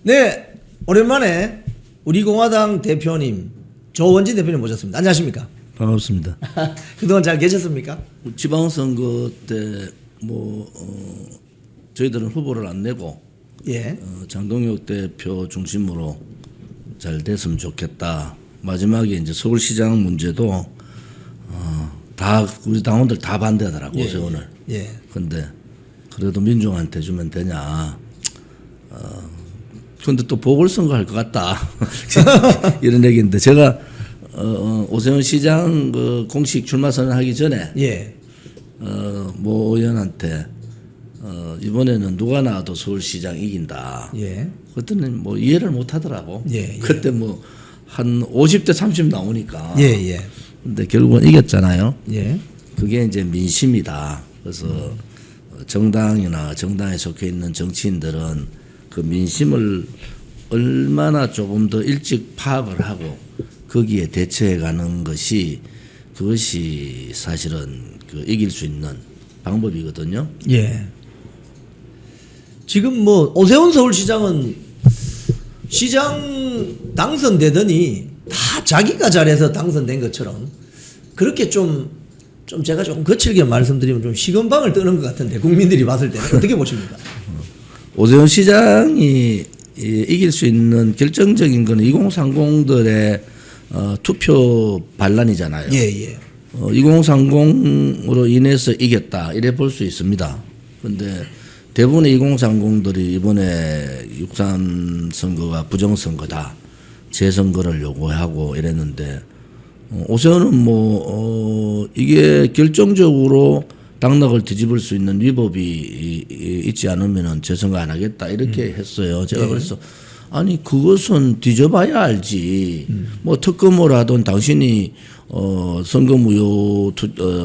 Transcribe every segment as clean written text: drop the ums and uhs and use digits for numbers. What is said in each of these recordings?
네, 오랜만에 우리 공화당 대표님 조원진 대표님 모셨습니다. 안녕하십니까? 반갑습니다. 그동안 잘 계셨습니까? 지방선거 때 저희들은 후보를 안 내고 예. 장동혁 대표 중심으로 잘 됐으면 좋겠다. 마지막에 이제 서울시장 문제도 다 우리 당원들 다 반대하더라고 오세훈을. 예. 근데 그래도 민중한테 주면 되냐. 근데 또 보궐선거 할 것 같다. 이런 얘기인데 제가 오세훈 시장 그 공식 출마 선언하기 전에 예. 모 의원한테 이번에는 누가 나와도 서울시장 이긴다. 예. 그때는 뭐 이해를 못 하더라고. 예, 예. 그때 뭐 한 50대 30 나오니까. 예, 예. 근데 결국은 이겼잖아요. 예. 그게 이제 민심이다. 그래서 정당이나 정당에 속해 있는 정치인들은 그 민심을 얼마나 조금 더 일찍 파악을 하고 거기에 대처해 가는 것이 그것이 사실은 그 이길 수 있는 방법이거든요. 예. 지금 뭐 오세훈 서울시장은 시장 당선되더니 다 자기가 잘해서 당선된 것처럼 그렇게 좀 제가 조금 거칠게 말씀드리면 좀 식은방을 뜨는 것 같은데 국민들이 봤을 때는 어떻게 보십니까? 오세훈 시장이 이길 수 있는 결정적인 건 2030들의 투표 반란이잖아요. 예, 예. 2030으로 인해서 이겼다 이래 볼 수 있습니다. 그런데 대부분의 2030들이 이번에 6.3 선거가 부정선거다. 재선거를 요구하고 이랬는데 오세훈은 이게 결정적으로 당락을 뒤집을 수 있는 위법이 있지 않으면은 재선거 안 하겠다 이렇게 했어요. 제가 그래서 아니 그것은 뒤져봐야 알지. 뭐 특검을 하든 당신이 선거무효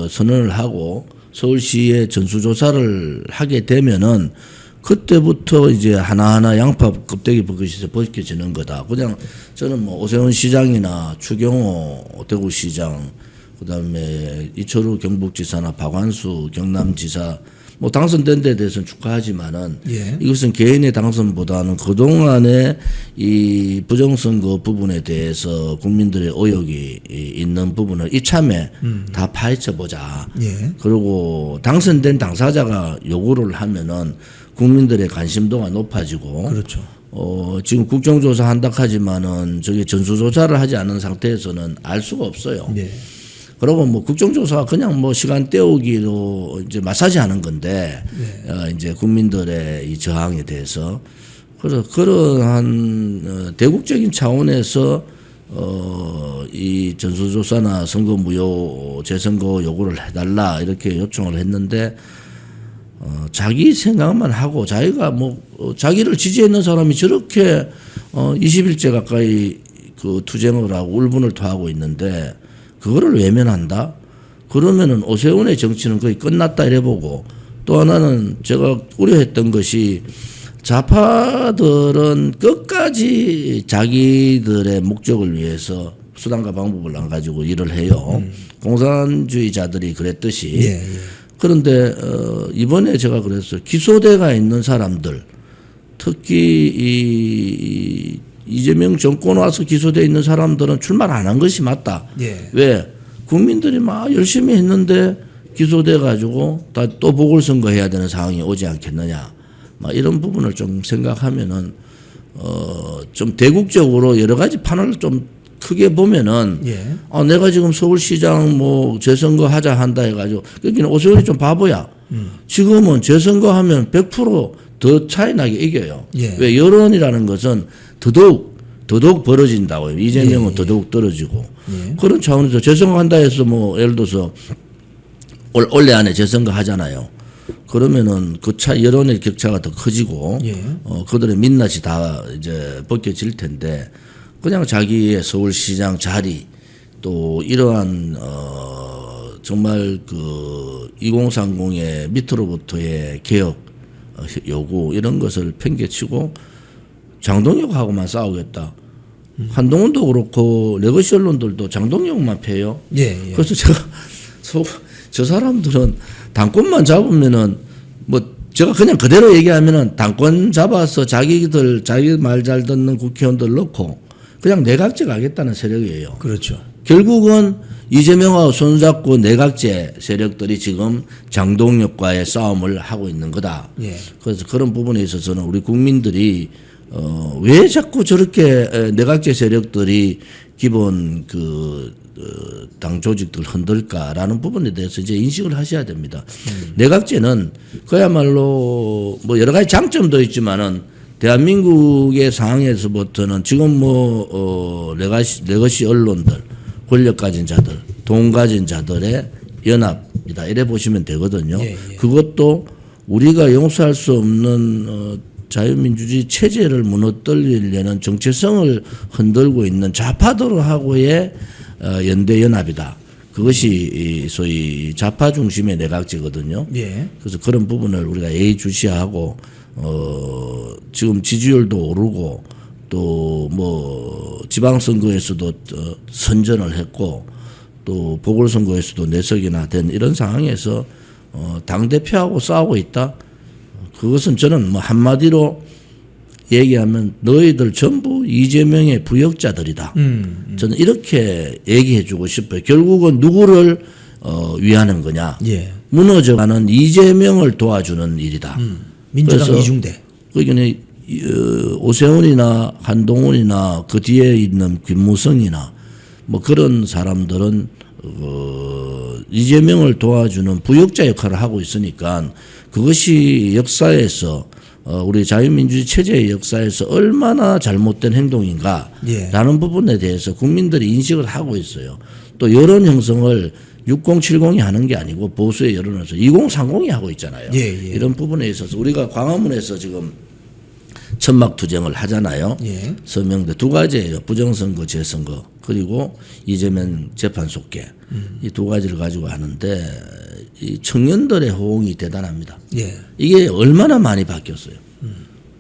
선언을 하고 서울시에 전수조사를 하게 되면은 그때부터 이제 하나하나 양파 껍데기 벗겨지는 거다. 그냥 저는 뭐 오세훈 시장이나 추경호 대구시장, 그다음에 이철우 경북지사나 박완수 경남지사 뭐 당선된 데 대해서는 축하하지만은 예. 이것은 개인의 당선보다는 그동안의 이 부정선거 부분에 대해서 국민들의 의혹이 있는 부분을 이참에 다 파헤쳐 보자. 예. 그리고 당선된 당사자가 요구를 하면은 국민들의 관심도가 높아지고 그렇죠. 지금 국정조사 한다 하지만은 저게 전수조사를 하지 않은 상태에서는 알 수가 없어요. 예. 그리고 뭐 국정조사가 그냥 뭐 시간 때우기로 이제 마사지 하는 건데 이제 국민들의 이 저항에 대해서 그러한 대국적인 차원에서 이 전수조사나 선거무효 재선거 요구를 해달라 이렇게 요청을 했는데 자기 생각만 하고 자기가 뭐 자기를 지지했는 사람이 저렇게 20일째 가까이 그 투쟁을 하고 울분을 토하고 있는데 그거를 외면한다? 그러면은 오세훈의 정치는 거의 끝났다 이래 보고 또 하나는 제가 우려했던 것이 좌파들은 끝까지 자기들의 목적을 위해서 수단과 방법을 안 가지고 일을 해요. 공산주의자들이 그랬듯이. 예, 예. 그런데 이번에 제가 그랬어요. 기소대가 있는 사람들 특히 이재명 정권 와서 기소돼 있는 사람들은 출마를 안 한 것이 맞다. 예. 왜? 국민들이 막 열심히 했는데 기소돼 가지고 다 또 보궐선거 해야 되는 상황이 오지 않겠느냐. 막 이런 부분을 좀 생각하면은 좀 대국적으로 여러 가지 판을 좀 크게 보면은 예. 내가 지금 서울시장 뭐 재선거 하자 한다 해가지고 그러니까 오세훈이 좀 바보야. 지금은 재선거 하면 100% 차이 나게 이겨요. 예. 왜 여론이라는 것은 더더욱 벌어진다고요. 이재명은 예. 더더욱 떨어지고 예. 그런 차원에서 재선거 한다 해서 뭐 예를 들어서 올해 안에 재선거 하잖아요. 그러면은 그 여론의 격차가 더 커지고 예. 그들의 민낯이 다 이제 벗겨질 텐데 그냥 자기의 서울시장 자리 또 이러한 정말 그 2030의 밑으로부터의 개혁 요구 이런 것을 팽개치고 장동혁하고만 싸우겠다. 한동훈도 그렇고 레거시 언론들도 장동혁만 패요. 예, 예. 그래서 제가 저 사람들은 당권만 잡으면은 뭐 제가 그냥 그대로 얘기하면은 당권 잡아서 자기 말 잘 듣는 국회의원들 넣고 그냥 내각제 가겠다는 세력이에요. 그렇죠. 결국은 이재명하고 손잡고 내각제 세력들이 지금 장동혁과의 싸움을 하고 있는 거다. 예. 그래서 그런 부분에 있어서는 우리 국민들이 왜 자꾸 저렇게 내각제 세력들이 기본 당 조직들 흔들까라는 부분에 대해서 이제 인식을 하셔야 됩니다. 내각제는 그야말로 뭐 여러 가지 장점도 있지만은 대한민국의 상황에서부터는 지금 레거시 언론들, 권력 가진 자들, 돈 가진 자들의 연합이다. 이래 보시면 되거든요. 예. 그것도 우리가 용서할 수 없는 자유민주주의 체제를 무너뜨리려는 정체성을 흔들고 있는 좌파들하고의 연대 연합이다. 그것이 소위 좌파 중심의 내각제거든요. 예. 그래서 그런 부분을 우리가 예의주시하고 지금 지지율도 오르고 또 뭐 지방선거에서도 선전을 했고 또 보궐선거에서도 4석이나 된 이런 상황에서 당대표하고 싸우고 있다. 그것은 저는 뭐 한마디로 얘기하면 너희들 전부 이재명의 부역자들이다. 저는 이렇게 얘기해 주고 싶어요. 결국은 누구를 위하는 거냐. 예. 무너져가는 이재명을 도와주는 일이다. 민주당 그래서 이중대. 그러니까 오세훈이나 한동훈이나 그 뒤에 있는 김무성이나 뭐 그런 사람들은 이재명을 도와주는 부역자 역할을 하고 있으니까 그것이 역사에서 우리 자유민주주의 체제의 역사에서 얼마나 잘못된 행동인가라는 부분에 대해서 국민들이 인식을 하고 있어요. 또 여론 형성을 6070이 하는 게 아니고 보수의 여론에서 2030이 하고 있잖아요. 예. 이런 부분에 있어서 우리가 광화문에서 지금 천막투쟁을 하잖아요. 예. 서명대 2가지예요. 부정선거, 재선거 그리고 이재명 재판 속개 이 2가지를 가지고 하는데 이 청년들의 호응이 대단합니다. 예. 이게 얼마나 많이 바뀌었어요.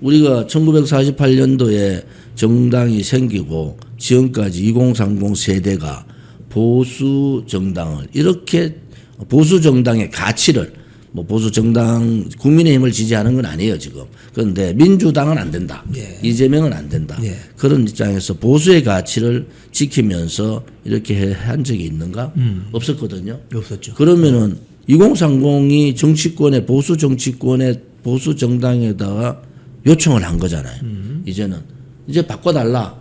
우리가 1948년도에 정당이 생기고 지금까지 2030 세대가 보수 정당을 이렇게 보수 정당의 가치를 뭐 보수 정당 국민의힘을 지지하는 건 아니에요 지금. 그런데 민주당은 안 된다. 예. 이재명은 안 된다. 예. 그런 입장에서 보수의 가치를 지키면서 이렇게 한 적이 있는가? 없었거든요. 없었죠. 그러면은 2030이 정치권의 보수 정치권의 보수 정당에다가 요청을 한 거잖아요. 이제는 이제 바꿔달라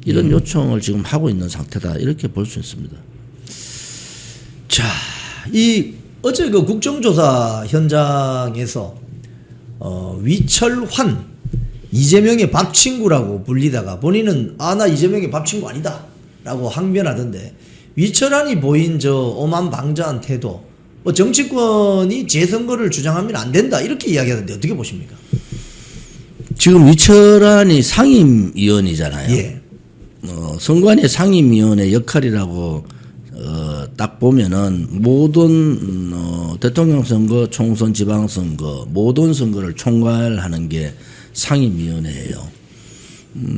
이런 요청을 지금 하고 있는 상태다 이렇게 볼 수 있습니다. 자, 이 어제 그 국정조사 현장에서 위철환 이재명의 밥 친구라고 불리다가 본인은 나 이재명의 밥 친구 아니다라고 항변하던데 위철환이 보인 저 오만방자한 태도, 뭐 정치권이 재선거를 주장하면 안 된다 이렇게 이야기하던데 어떻게 보십니까? 지금 위철환이 상임위원이잖아요. 예. 선관위 상임위원의 역할이라고 딱 보면은 모든 대통령 선거, 총선, 지방선거 모든 선거를 총괄하는 게 상임위원회예요.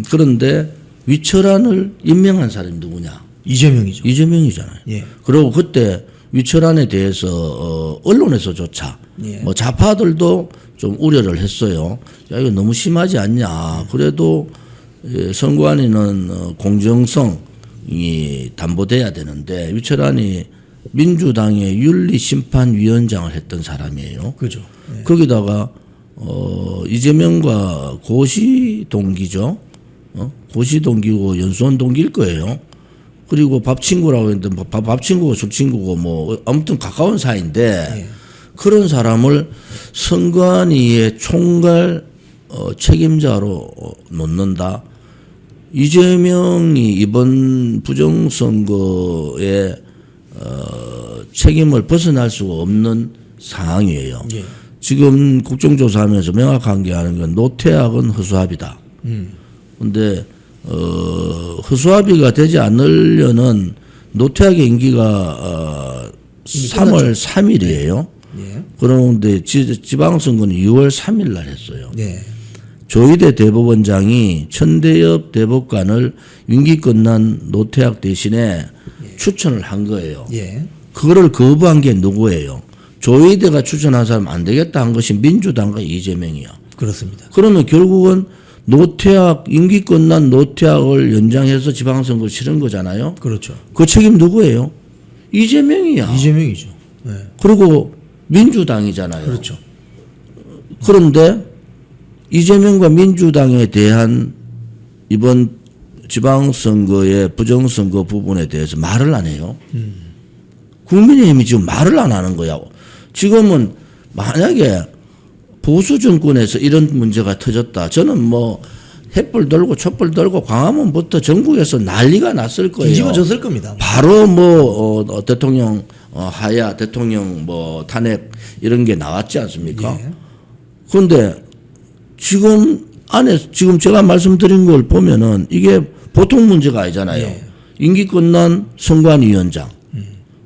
그런데 위철환을 임명한 사람이 누구냐? 이재명이죠. 이재명이잖아요. 예. 그리고 그때 위철환에 대해서 언론에서조차 예. 뭐 좌파들도 좀 우려를 했어요. 야 이거 너무 심하지 않냐. 그래도 선관위는 공정성이 담보돼야 되는데 위철환이 민주당의 윤리심판위원장을 했던 사람이에요. 그죠. 예. 거기다가 이재명과 고시 동기죠. 고시 동기고 연수원 동기일 거예요. 그리고 밥 친구라고 했는데 밥 친구고 술 친구고 뭐 아무튼 가까운 사이인데 예. 그런 사람을 선관위의 총괄 책임자로 놓는다. 이재명이 이번 부정선거에 책임을 벗어날 수가 없는 상황이에요. 예. 지금 국정조사하면서 명확한 게 하는 건 노태학은 허수아비다. 근데 허수아비가 되지 않으려는 노태학의 임기가 3월 3일이에요. 예. 그런데 지방선거는 6월 3일 날 했어요. 예. 조희대 대법원장이 천대엽 대법관을 임기 끝난 노태학 대신에 추천을 한 거예요. 예. 그거를 거부한 게 누구예요? 조희대가 추천한 사람 안 되겠다 한 것이 민주당과 이재명이야. 그렇습니다. 그러면 결국은 노태악 임기 끝난 노태악을 연장해서 지방선거를 치른 거잖아요. 그렇죠. 그 책임 누구예요? 이재명이야. 이재명이죠. 네. 그리고 민주당이잖아요. 그렇죠. 그런데 이재명과 민주당에 대한 이번 지방선거의 부정선거 부분에 대해서 말을 안 해요. 국민의힘이 지금 말을 안 하는 거야. 지금은 만약에 보수 정권에서 이런 문제가 터졌다. 저는 뭐 햇불 들고 촛불 들고 광화문부터 전국에서 난리가 났을 거예요. 뒤집어졌을 겁니다. 바로 뭐 대통령 하야, 대통령 뭐 탄핵 이런 게 나왔지 않습니까? 예. 그런데 지금 지금 제가 말씀드린 걸 보면은 이게 보통 문제가 아니잖아요. 예. 임기 끝난 선관위원장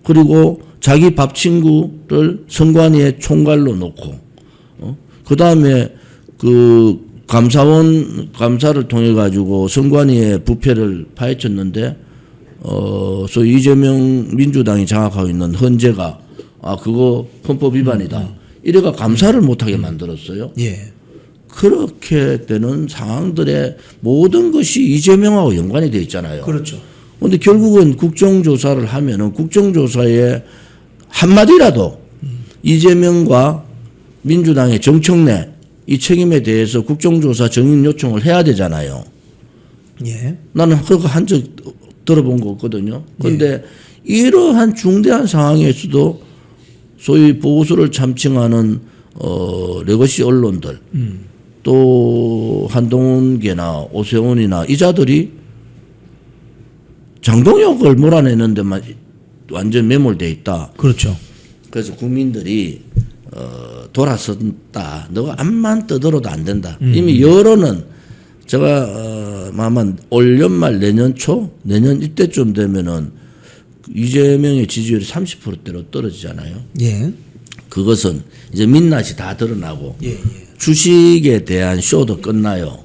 그리고 자기 밥 친구를 선관위에 총괄로 놓고 그 다음에 그 감사를 통해 가지고 선관위의 부패를 파헤쳤는데 소위 이재명 민주당이 장악하고 있는 헌재가 그거 헌법 위반이다. 이래가 감사를 못하게 만들었어요. 예. 그렇게 되는 상황들의 모든 것이 이재명하고 연관이 되어 있잖아요. 그렇죠. 그런데 결국은 국정조사를 하면은 국정조사에 한마디라도 이재명과 민주당의 정청래 이 책임에 대해서 국정조사 정인 요청을 해야 되잖아요. 예. 나는 그거 한 적 들어본 거 없거든요. 그런데 이러한 중대한 상황에서도 소위 보수를 참칭하는 레거시 언론들 또 한동훈계나 오세훈이나 이자들이 장동혁을 몰아내는 데만 완전 매몰돼 있다. 그렇죠. 그래서 국민들이 돌아섰다. 너가 암만 떠들어도 안 된다. 이미 여론은 제가 아마 올 연말 내년 초 내년 이때쯤 되면은 이재명의 지지율이 30%대로 떨어지잖아요. 예. 그것은 이제 민낯이 다 드러나고 예. 예. 주식에 대한 쇼도 끝나요.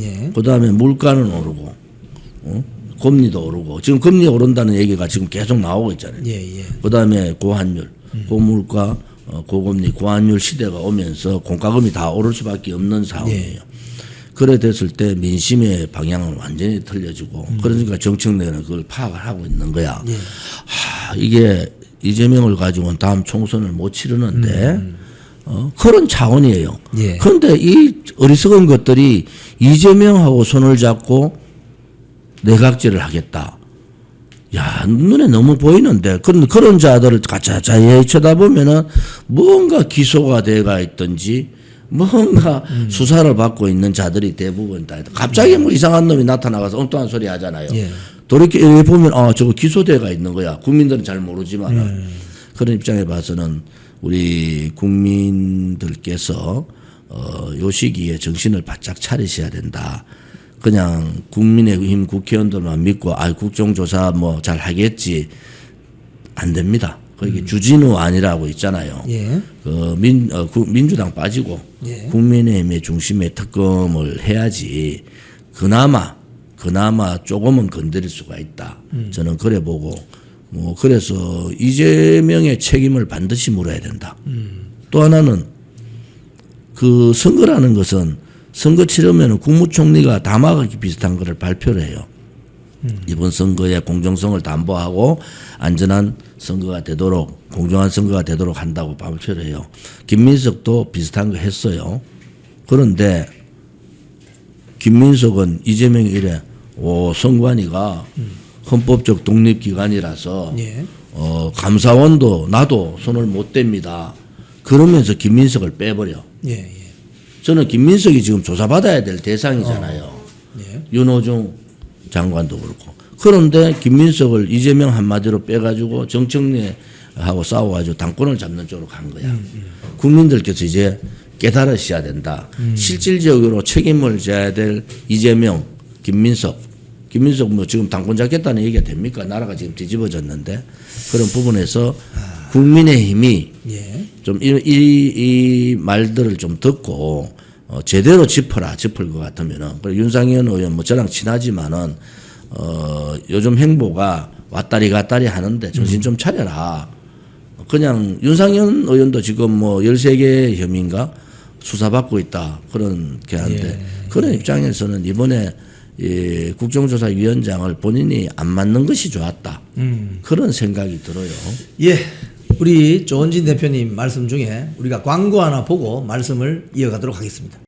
예. 그다음에 물가는 오르고 금리도 오르고 지금 금리 오른다는 얘기가 지금 계속 나오고 있잖아요. 예. 예. 그다음에 고환율, 고물가, 고금리, 고환율 시대가 오면서 공과금이 다 오를 수밖에 없는 상황이에요. 그래 됐을 때 민심의 방향은 완전히 틀려지고 그러니까 정청래는 그걸 파악을 하고 있는 거야. 예. 이게 이재명을 가지고는 다음 총선을 못 치르는데 그런 차원이에요. 예. 그런데 이 어리석은 것들이 이재명하고 손을 잡고 내각제를 하겠다. 야, 눈에 너무 보이는데. 그런 자들을 자세히 쳐다보면은 뭔가 기소가 돼가 있든지 뭔가 수사를 받고 있는 자들이 대부분 다. 갑자기 뭐 이상한 놈이 나타나가서 엉뚱한 소리 하잖아요. 예. 돌이켜 보면 저거 기소돼가 있는 거야. 국민들은 잘 모르지만 그런 입장에 봐서는 우리 국민들께서 요 시기에 정신을 바짝 차리셔야 된다. 그냥 국민의힘 국회의원들만 믿고 국정조사 뭐 잘 하겠지 안 됩니다. 거기 주진우 아니라고 있잖아요. 예. 민주당 빠지고 예. 국민의힘의 중심에 특검을 해야지 그나마 조금은 건드릴 수가 있다. 저는 그래 보고 뭐 그래서 이재명의 책임을 반드시 물어야 된다. 또 하나는 그 선거라는 것은 선거 치르면 국무총리가 담화하기 비슷한 것을 발표를 해요. 이번 선거의 공정성을 담보하고 안전한 선거가 되도록 공정한 선거가 되도록 한다고 발표를 해요. 김민석도 비슷한 거 했어요. 그런데 김민석은 이재명이 이래 선관위가 헌법적 독립기관이라서 예. 감사원도 나도 손을 못 댑니다. 그러면서 김민석을 빼버려. 예. 예. 저는 김민석이 지금 조사받아야 될 대상이잖아요. 예. 윤호중 장관도 그렇고. 그런데 김민석을 이재명 한마디로 빼가지고 정청래하고 싸워가지고 당권을 잡는 쪽으로 간 거야. 국민들께서 이제 깨달으셔야 된다. 실질적으로 책임을 져야 될 이재명, 김민석 뭐 지금 당권 잡겠다는 얘기가 됩니까? 나라가 지금 뒤집어졌는데 그런 부분에서 국민의힘이 예. 좀 이 말들을 좀 듣고 제대로 짚을 것 같으면은 그리고 윤상현 의원 뭐 저랑 친하지만은 요즘 행보가 왔다리 갔다리 하는데 정신 좀 차려라. 그냥 윤상현 의원도 지금 뭐 13개 혐의인가 수사받고 있다. 그런 게 한데 그런 입장에서는 이번에 이 국정조사위원장을 본인이 안 맡는 것이 좋았다. 그런 생각이 들어요. 예. 우리 조원진 대표님 말씀 중에 우리가 광고 하나 보고 말씀을 이어가도록 하겠습니다.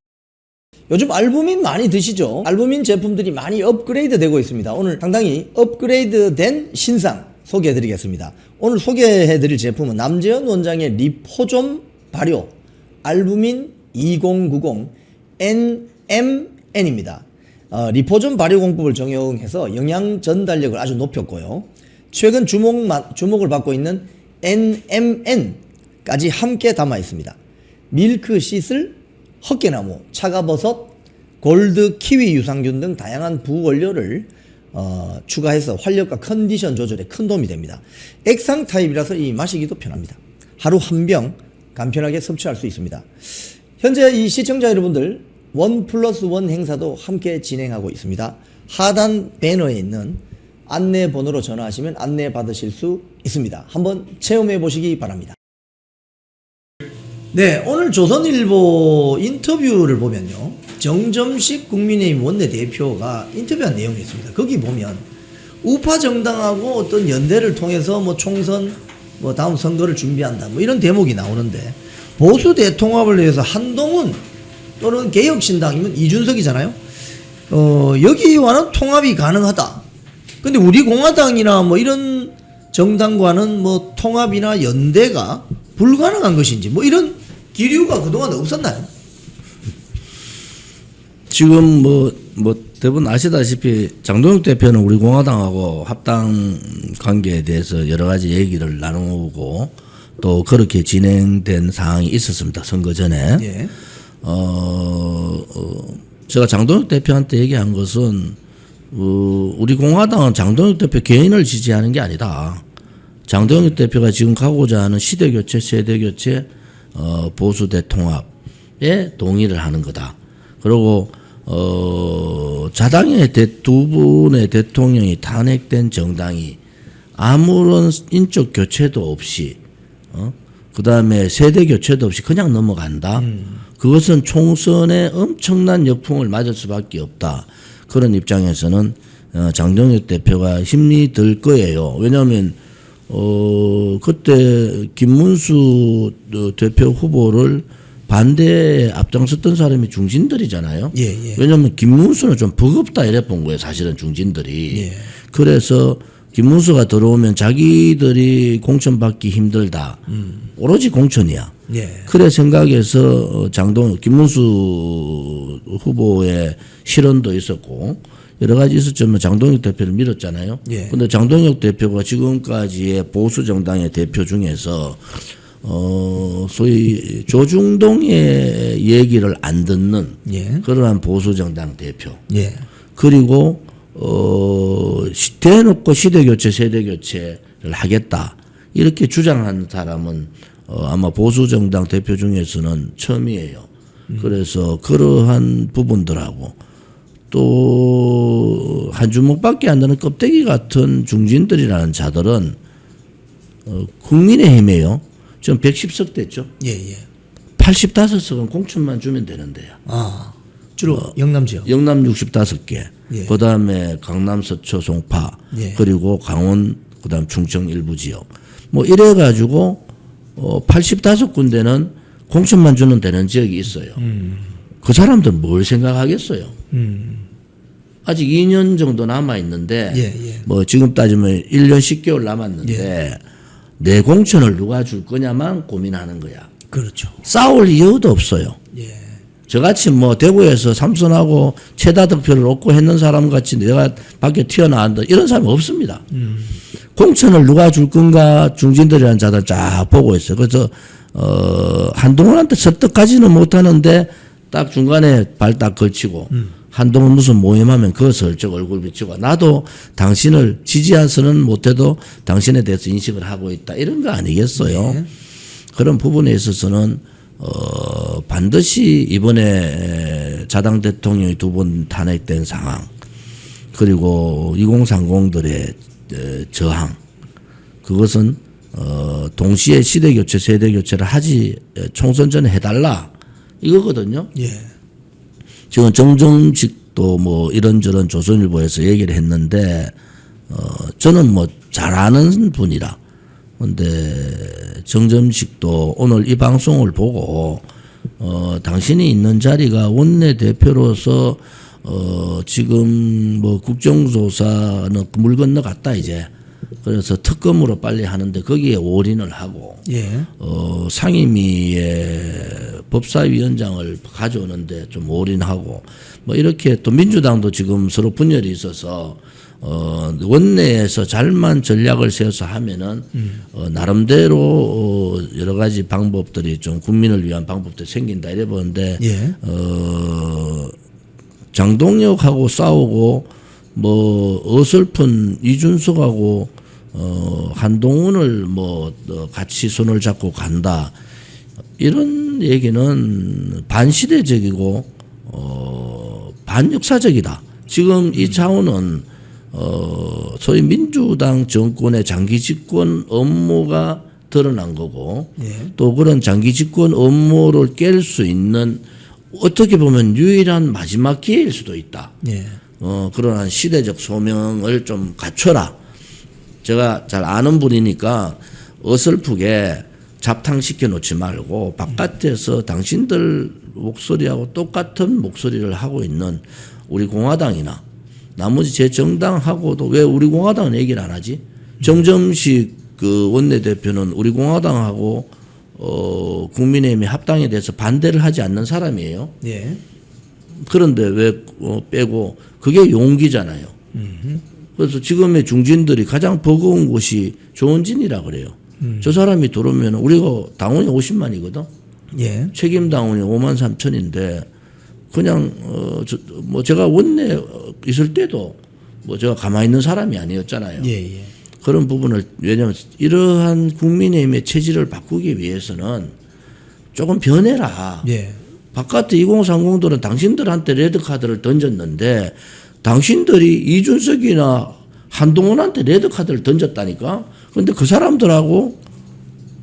요즘 알부민 많이 드시죠? 알부민 제품들이 많이 업그레이드 되고 있습니다. 오늘 상당히 업그레이드 된 신상 소개해 드리겠습니다. 오늘 소개해 드릴 제품은 남재현 원장의 리포좀 발효 알부민 2090 NMN입니다. 리포좀 발효 공법을 적용해서 영양 전달력을 아주 높였고요. 최근 주목을 받고 있는 NMN까지 함께 담아 있습니다. 밀크 시슬, 헛개나무, 차가버섯, 골드 키위 유산균 등 다양한 부원료를 추가해서 활력과 컨디션 조절에 큰 도움이 됩니다. 액상 타입이라서 이 마시기도 편합니다. 하루 한 병 간편하게 섭취할 수 있습니다. 현재 이 시청자 여러분들 1+1 행사도 함께 진행하고 있습니다. 하단 배너에 있는 안내 번호로 전화하시면 안내 받으실 수 있습니다. 한번 체험해 보시기 바랍니다. 네, 오늘 조선일보 인터뷰를 보면요. 정점식 국민의힘 원내대표가 인터뷰한 내용이 있습니다. 거기 보면 우파 정당하고 어떤 연대를 통해서 뭐 총선 뭐 다음 선거를 준비한다 뭐 이런 대목이 나오는데 보수 대통합을 위해서 한동훈 또는 개혁신당이면 이준석이잖아요. 여기와는 통합이 가능하다. 근데 우리 공화당이나 뭐 이런 정당과는 뭐 통합이나 연대가 불가능한 것인지 뭐 이런 기류가 그동안 없었나요? 지금 뭐 대부분 아시다시피 장동혁 대표는 우리 공화당하고 합당 관계에 대해서 여러 가지 얘기를 나누고 또 그렇게 진행된 상황이 있었습니다. 선거 전에. 예. 제가 장동혁 대표한테 얘기한 것은 우리 공화당은 장동혁 대표 개인을 지지하는 게 아니다. 장동혁 대표가 지금 가고자 하는 시대교체, 세대교체, 보수 대통합에 동의를 하는 거다. 그리고 자당의 두 분의 대통령이 탄핵된 정당이 아무런 인적 교체도 없이 그 다음에 세대 교체도 없이 그냥 넘어간다. 그것은 총선에 엄청난 역풍을 맞을 수밖에 없다. 그런 입장에서는 장동혁 대표가 힘이 들 거예요. 왜냐하면 그때 김문수 대표 후보를 반대에 앞장섰던 사람이 중진들이잖아요. 예. 왜냐하면 김문수는 좀 버겁다 이래 본 거예요. 사실은 중진들이. 예. 그래서 김문수가 들어오면 자기들이 공천받기 힘들다. 오로지 공천이야. 예. 그래 생각해서 김문수 후보의 실언도 있었고 여러 가지 있었지만 장동혁 대표를 밀었잖아요. 예. 근데 장동혁 대표가 지금까지의 보수 정당의 대표 중에서 소위 조중동의 얘기를 안 듣는 예. 그러한 보수 정당 대표. 예. 그리고 대놓고 시대교체, 세대교체를 하겠다. 이렇게 주장한 사람은 아마 보수정당 대표 중에서는 처음이에요. 그래서 그러한 부분들하고 또 한 주먹밖에 안 되는 껍데기 같은 중진들이라는 자들은 국민의힘이에요. 지금 110석 됐죠. 예. 85석은 공천만 주면 되는데요. 아, 주로 영남 지역. 영남 65개. 예. 그다음에 강남 서초 송파 예. 그리고 강원 그다음 충청 일부 지역 뭐 이래 가지고 85군데는 공천만 주는 되는 지역이 있어요. 그 사람들 뭘 생각하겠어요? 아직 2년 정도 남아 있는데 예. 뭐 지금 따지면 1년 10개월 남았는데 내 공천을 누가 줄 거냐만 고민하는 거야. 그렇죠. 싸울 이유도 없어요. 예. 저같이 뭐 대구에서 삼선하고 최다 득표를 얻고 했는 사람 같이 내가 밖에 튀어나왔다 이런 사람이 없습니다. 공천을 누가 줄 건가 중진들이라는 자들 쫙 보고 있어요. 그래서 한동훈한테 설득하지는 못하는데 딱 중간에 발 딱 걸치고 한동훈 무슨 모임하면 그거 슬쩍 얼굴 비치고 나도 당신을 지지하서는 못해도 당신에 대해서 인식을 하고 있다 이런 거 아니겠어요. 네. 그런 부분에 있어서는 반드시 이번에 자당 대통령이 2번 탄핵된 상황 그리고 2030들의 저항 그것은 동시에 시대 교체, 세대 교체를 하지 총선 전에 해달라 이거거든요. 예. 지금 정정식도 뭐 이런저런 조선일보에서 얘기를 했는데 저는 뭐 잘 아는 분이라. 근데 정점식도 오늘 이 방송을 보고 당신이 있는 자리가 원내 대표로서 지금 뭐 국정조사는 물 건너갔다 이제. 그래서 특검으로 빨리 하는데 거기에 올인을 하고 예. 상임위의 법사위원장을 가져오는데 좀 올인하고 뭐 이렇게 또 민주당도 지금 서로 분열이 있어서 원내에서 잘만 전략을 세워서 하면은 나름대로 여러 가지 방법들이 좀 국민을 위한 방법들이 생긴다 이래 보는데 예. 장동혁하고 싸우고 뭐 어설픈 이준석하고 한동훈을 뭐 같이 손을 잡고 간다 이런 얘기는 반시대적이고 반역사적이다. 지금 이 차원은 소위 민주당 정권의 장기 집권 업무가 드러난 거고 예. 또 그런 장기 집권 업무를 깰 수 있는 어떻게 보면 유일한 마지막 기회일 수도 있다. 예. 그러한 시대적 소명을 좀 갖춰라. 제가 잘 아는 분이니까 어설프게 잡탕시켜 놓지 말고 바깥에서 당신들 목소리하고 똑같은 목소리를 하고 있는 우리 공화당이나 나머지 제 정당하고도 왜 우리 공화당은 얘기를 안 하지? 정점식 그 원내대표는 우리 공화당하고 국민의힘의 합당에 대해서 반대를 하지 않는 사람이에요. 예. 그런데 왜 빼고 그게 용기잖아요. 그래서 지금의 중진들이 가장 버거운 곳이 조원진이라 그래요. 저 사람이 들어오면 우리가 당원이 50만이거든. 예. 책임 당원이 5만 3천인데 그냥 뭐 제가 원내 있을 때도 뭐 제가 가만히 있는 사람이 아니었잖아요. 예. 예. 그런 부분을 왜냐하면 이러한 국민의힘의 체질을 바꾸기 위해서는 조금 변해라. 예. 바깥에 2030들은 당신들한테 레드카드를 던졌는데 당신들이 이준석이나 한동훈한테 레드카드를 던졌다니까. 근데 그 사람들하고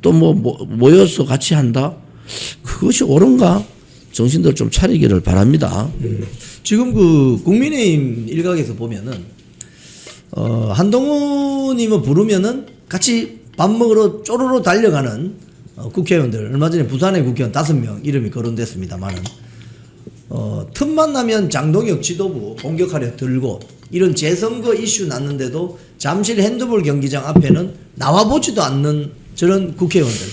또 뭐 모여서 같이 한다. 그것이 옳은가? 정신들 좀 차리기를 바랍니다. 지금 그 국민의힘 일각에서 보면은 한동훈님을 부르면은 같이 밥 먹으러 쪼르르 달려가는 국회의원들 얼마 전에 부산의 국회의원 5명 이름이 거론됐습니다만은 틈만 나면 장동혁 지도부 공격하려 들고 이런 재선거 이슈 났는데도 잠실 핸드볼 경기장 앞에는 나와보지도 않는 저런 국회의원들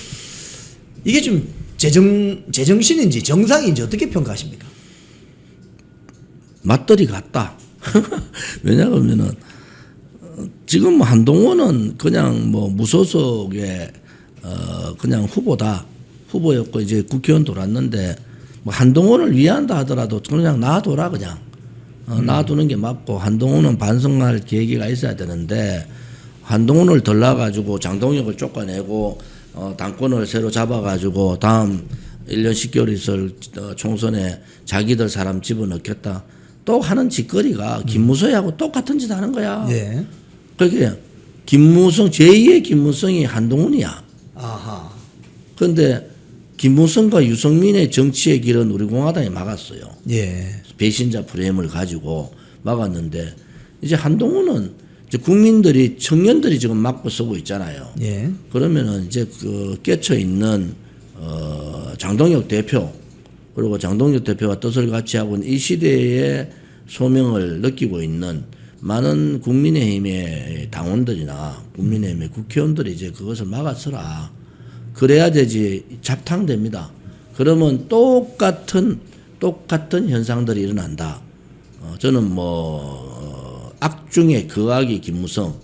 이게 좀 제정신인지 정상인지 어떻게 평가하십니까? 맞들이 같다. 왜냐하면은 지금 한동훈은 그냥 뭐 무소속의 그냥 후보였고 이제 국회의원 돌았는데 뭐 한동훈을 위한다 하더라도 그냥 놔둬라 그냥 놔두는 게 맞고 한동훈은 반성할 계기가 있어야 되는데 한동훈을 덜놔가지고 장동혁을 쫓아내고 당권을 새로 잡아가지고 다음 1년 10개월 있을 총선에 자기들 사람 집어넣겠다. 또 하는 짓거리가 김무성하고 똑같은 짓 하는 거야. 예. 그게 김무성 제2의 김무성이 한동훈이야. 아하. 그런데 김무성과 유승민의 정치의 길은 우리 공화당이 막았어요. 예. 배신자 프레임을 가지고 막았는데 이제 한동훈은 이제 국민들이 청년들이 지금 막고 서고 있잖아요. 예. 그러면은 이제 그 깨쳐 있는 장동혁 대표 그리고 장동혁 대표와 뜻을 같이 하고 이 시대의 소명을 느끼고 있는 많은 국민의힘의 당원들이나 국민의힘의 국회의원들이 이제 그것을 막아서라. 그래야 되지 잡탕됩니다. 그러면 똑같은 현상들이 일어난다. 저는 뭐 악중의 극악이 김무성.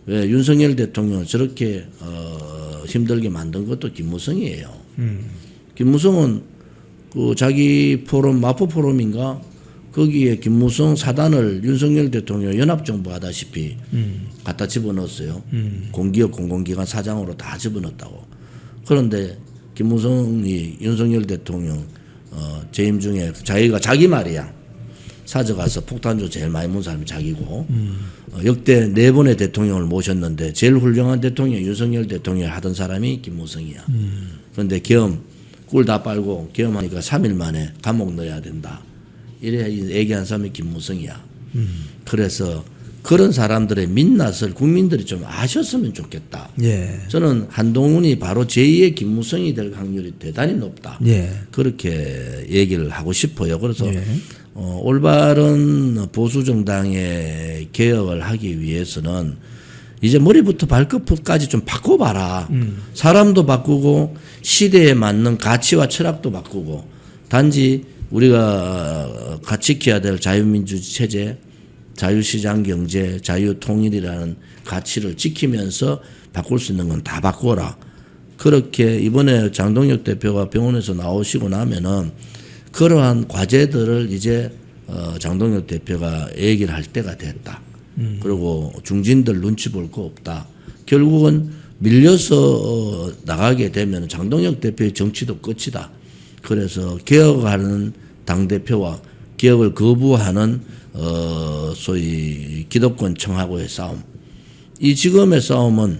왜 윤석열 대통령을 저렇게 힘들게 만든 것도 김무성이에요. 김무성은 그 자기 포럼 마포 포럼인가 거기에 김무성 사단을 윤석열 대통령 연합정부 하다시피 갖다 집어넣었어요. 공기업 공공기관 사장으로 다 집어넣었다고. 그런데 김무성이 윤석열 대통령 재임 중에 자기가 자기 말이야. 사저가서 폭탄주 제일 많이 문 사람이 자기고 역대 4번의 대통령을 모셨는데 제일 훌륭한 대통령 윤석열 대통령을 하던 사람이 김무성이야. 그런데 계엄 꿀 다 빨고 계엄하니까 3일 만에 감옥 넣어야 된다. 이래 얘기한 사람이 김무성이야. 그래서 그런 사람들의 민낯을 국민들이 좀 아셨으면 좋겠다. 예. 저는 한동훈이 바로 제2의 김무성이 될 확률이 대단히 높다. 예. 그렇게 얘기를 하고 싶어요. 그래서 예. 올바른 보수 정당의 개혁을 하기 위해서는 이제 머리부터 발끝까지 좀 바꿔봐라. 사람도 바꾸고 시대에 맞는 가치와 철학도 바꾸고 단지 우리가 같이 지켜야 될 자유민주 체제, 자유시장 경제, 자유통일이라는 가치를 지키면서 바꿀 수 있는 건 다 바꿔라. 그렇게 이번에 장동혁 대표가 병원에서 나오시고 나면은 그러한 과제들을 이제 장동혁 대표가 얘기를 할 때가 됐다. 그리고 중진들 눈치 볼 거 없다. 결국은 밀려서 나가게 되면 장동혁 대표의 정치도 끝이다. 그래서 개혁하는 당대표와 개혁을 거부하는 소위 기득권 청하고의 싸움. 이 지금의 싸움은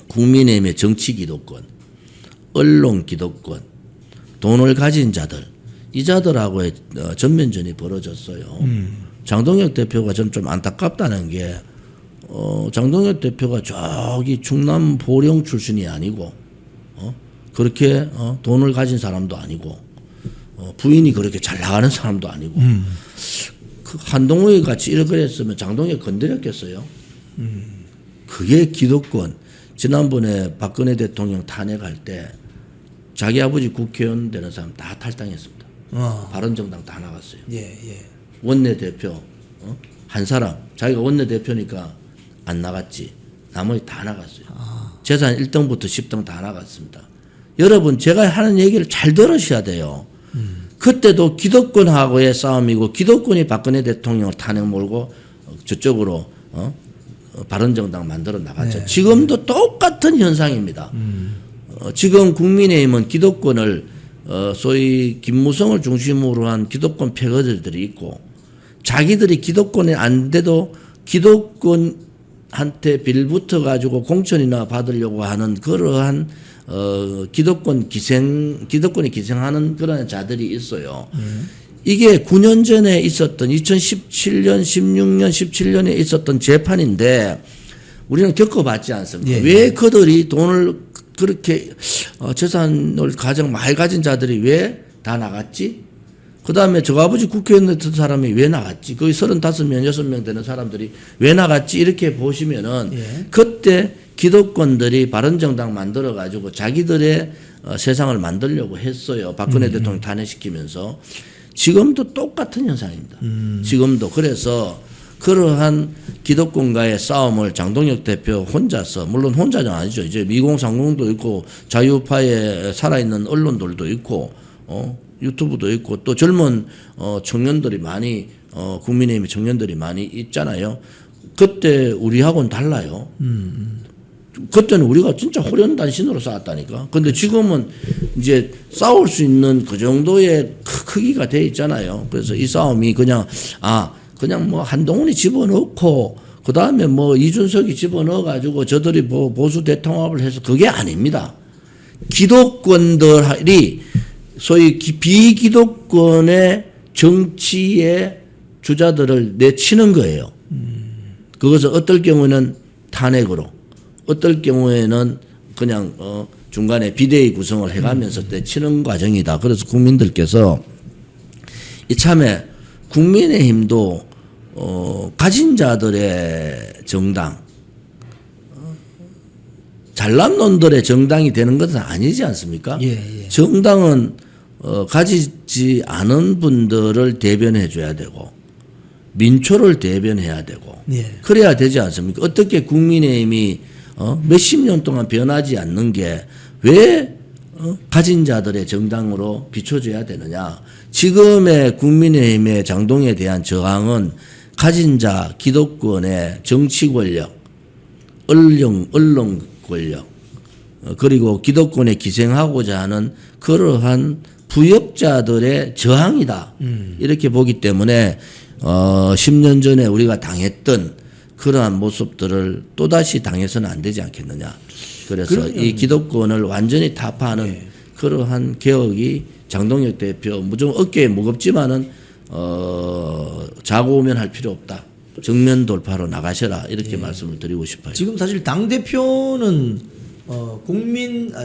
국민의힘의 정치 기득권, 언론 기득권, 돈을 가진 자들, 이 자들하고의 전면전이 벌어졌어요. 장동혁 대표가 전 좀 안타깝다는 게 장동혁 대표가 저기 충남 보령 출신이 아니고 그렇게 돈을 가진 사람도 아니고 부인이 그렇게 잘 나가는 사람도 아니고 그 한동훈이 같이 이렇게 했으면 장동혁 건드렸겠어요. 그게 기득권. 지난번에 박근혜 대통령 탄핵할 때 자기 아버지 국회의원 되는 사람 다 탈당했습니다. 바른정당 다 나갔어요. 예, 예. 원내대표 한 사람 자기가 원내대표니까 안 나갔지. 나머지 다 나갔어요. 재산 1등부터 10등 다 나갔습니다. 여러분 제가 하는 얘기를 잘 들으셔야 돼요. 그때도 기득권하고의 싸움이고 기득권이 박근혜 대통령을 탄핵 몰고 저쪽으로 바른정당 만들어 나갔죠. 네. 지금도 똑같은 현상입니다. 지금 국민의힘은 기득권을 소위 김무성을 중심으로 한 기득권 패거들이 있고 자기들이 기득권이 안 돼도 기득권한테 빌붙어 가지고 공천이나 받으려고 하는 그러한 기득권이 기생하는 그런 자들이 있어요. 이게 9년 전에 있었던 2017년, 16년, 17년에 있었던 재판인데 우리는 겪어봤지 않습니까? 예. 왜 그들이 돈을 그렇게 재산을 가장 많이 가진 자들이 왜 다 나갔지? 그 다음에 저 아버지 국회의원 같은 사람이 왜 나갔지? 거의 35명, 6명 되는 사람들이 왜 나갔지? 이렇게 보시면은 예. 그때 기득권들이 바른정당 만들어가지고 자기들의 세상을 만들려고 했어요. 박근혜 대통령 탄핵시키면서. 지금도 똑같은 현상입니다. 지금도. 그래서 그러한 기득권과의 싸움을 장동혁 대표 혼자서, 물론 혼자는 아니죠. 이제 미공상공도 있고 자유파에 살아있는 언론들도 있고 유튜브도 있고 또 젊은 청년들이 많이 국민의힘 청년들이 많이 있잖아요. 그때 우리하고는 달라요. 그때는 우리가 진짜 호련단신으로 싸웠다니까. 근데 지금은 이제 싸울 수 있는 그 정도의 크기가 돼 있잖아요. 그래서 이 싸움이 그냥 뭐 한동훈이 집어넣고 그 다음에 뭐 이준석이 집어넣어가지고 저들이 뭐 보수 대통합을 해서 그게 아닙니다. 기득권들이 소위 비기득권의 정치의 주자들을 내치는 거예요. 그것은 어떨 경우에는 탄핵으로, 어떨 경우에는 그냥 중간에 비대위 구성을 해가면서 내치는 과정이다. 그래서 국민들께서 이참에 국민의힘도 가진 자들의 정당, 잘난 놈들의 정당이 되는 것은 아니지 않습니까? 예, 예. 정당은 가지지 않은 분들을 대변해 줘야 되고 민초를 대변해야 되고 예. 그래야 되지 않습니까? 어떻게 국민의힘이 몇십 년 동안 변하지 않는 게 왜 가진 자들의 정당으로 비춰져야 되느냐? 지금의 국민의힘의 장동에 대한 저항은 가진 자 기득권의 정치 권력, 언론 권력, 그리고 기득권에 기생하고자 하는 그러한 부역자들의 저항이다. 이렇게 보기 때문에 10년 전에 우리가 당했던 그러한 모습들을 또다시 당해서는 안 되지 않겠느냐. 그래서 이 기득권을 완전히 타파하는 그러한 개혁이 장동혁 대표 무조건 어깨에 무겁지만은 자고 오면 할 필요 없다. 정면 돌파로 나가셔라 이렇게 말씀을 드리고 싶어요. 지금 사실 당 대표는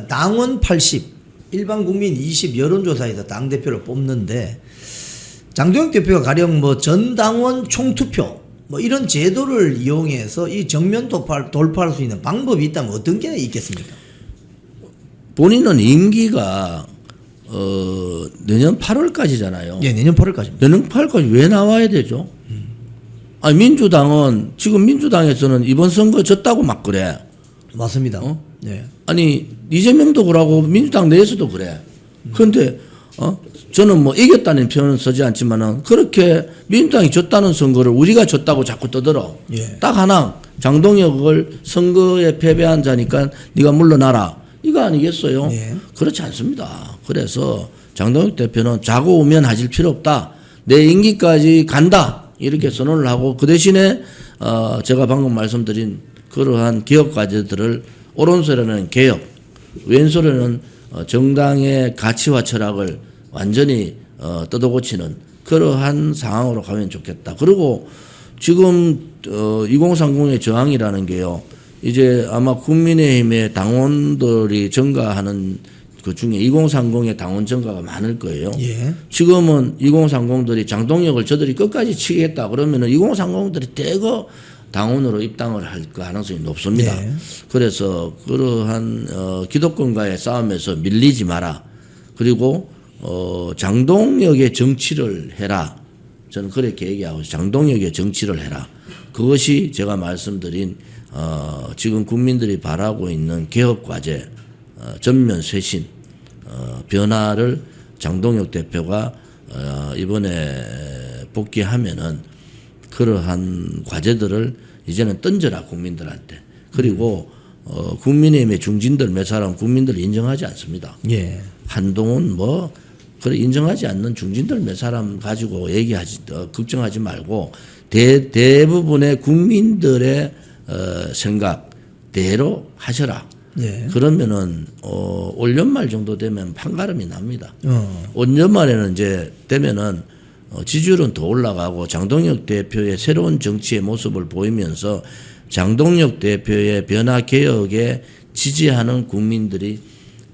당원 80, 일반 국민 20 여론조사에서 당 대표를 뽑는데 장동혁 대표가 가령 뭐 전 당원 총투표 뭐 이런 제도를 이용해서 이 정면 돌파할 수 있는 방법이 있다면 어떤 게 있겠습니까? 본인은 임기가 내년 8월까지잖아요. 예, 내년 8월까지입니다. 내년 8월까지 왜 나와야 되죠? 아니 민주당은 지금 민주당에서는 이번 선거 졌다고 막 그래. 맞습니다. 네. 아니 이재명도 그러고 민주당 내에서도 그래. 그런데 저는 뭐 이겼다는 표현은 쓰지 않지만은 그렇게 민주당이 졌다는 선거를 우리가 졌다고 자꾸 떠들어. 예. 딱 하나 장동혁을 선거에 패배한 자니까 네가 물러나라. 이거 아니겠어요? 예. 그렇지 않습니다. 그래서 장동혁 대표는 자고 오면 하실 필요 없다. 내 임기까지 간다. 이렇게 선언을 하고 그 대신에 제가 방금 말씀드린 그러한 개혁 과제들을 오른손에는 개혁, 왼손에는 정당의 가치와 철학을 완전히 뜯어고치는 그러한 상황으로 가면 좋겠다. 그리고 지금 2030의 저항이라는 게요. 이제 아마 국민의힘의 당원들이 증가하는 그 중에 2030의 당원 증가가 많을 거예요. 예. 지금은 2030들이 장동혁을 저들이 끝까지 치겠다 그러면은 2030들이 대거 당원으로 입당을 할 가능성이 높습니다. 네. 그래서 그러한 기득권과의 싸움에서 밀리지 마라. 그리고 장동혁의 정치를 해라. 저는 그렇게 얘기하고 장동혁의 정치를 해라. 그것이 제가 말씀드린 지금 국민들이 바라고 있는 개혁 과제, 전면 쇄신, 변화를 장동혁 대표가 이번에 복귀하면은 그러한 과제들을 이제는 던져라 국민들한테. 그리고 국민의힘의 중진들 몇 사람 국민들 인정하지 않습니다. 예. 한동훈 뭐 그래 인정하지 않는 중진들 몇 사람 가지고 걱정하지 말고 대부분의 국민들의 생각대로 하셔라. 예. 그러면은 올 연말 정도 되면 판가름이 납니다. 올 연말에는 이제 되면은 지지율은 더 올라가고 장동혁 대표의 새로운 정치의 모습을 보이면서 장동혁 대표의 변화 개혁에 지지하는 국민들이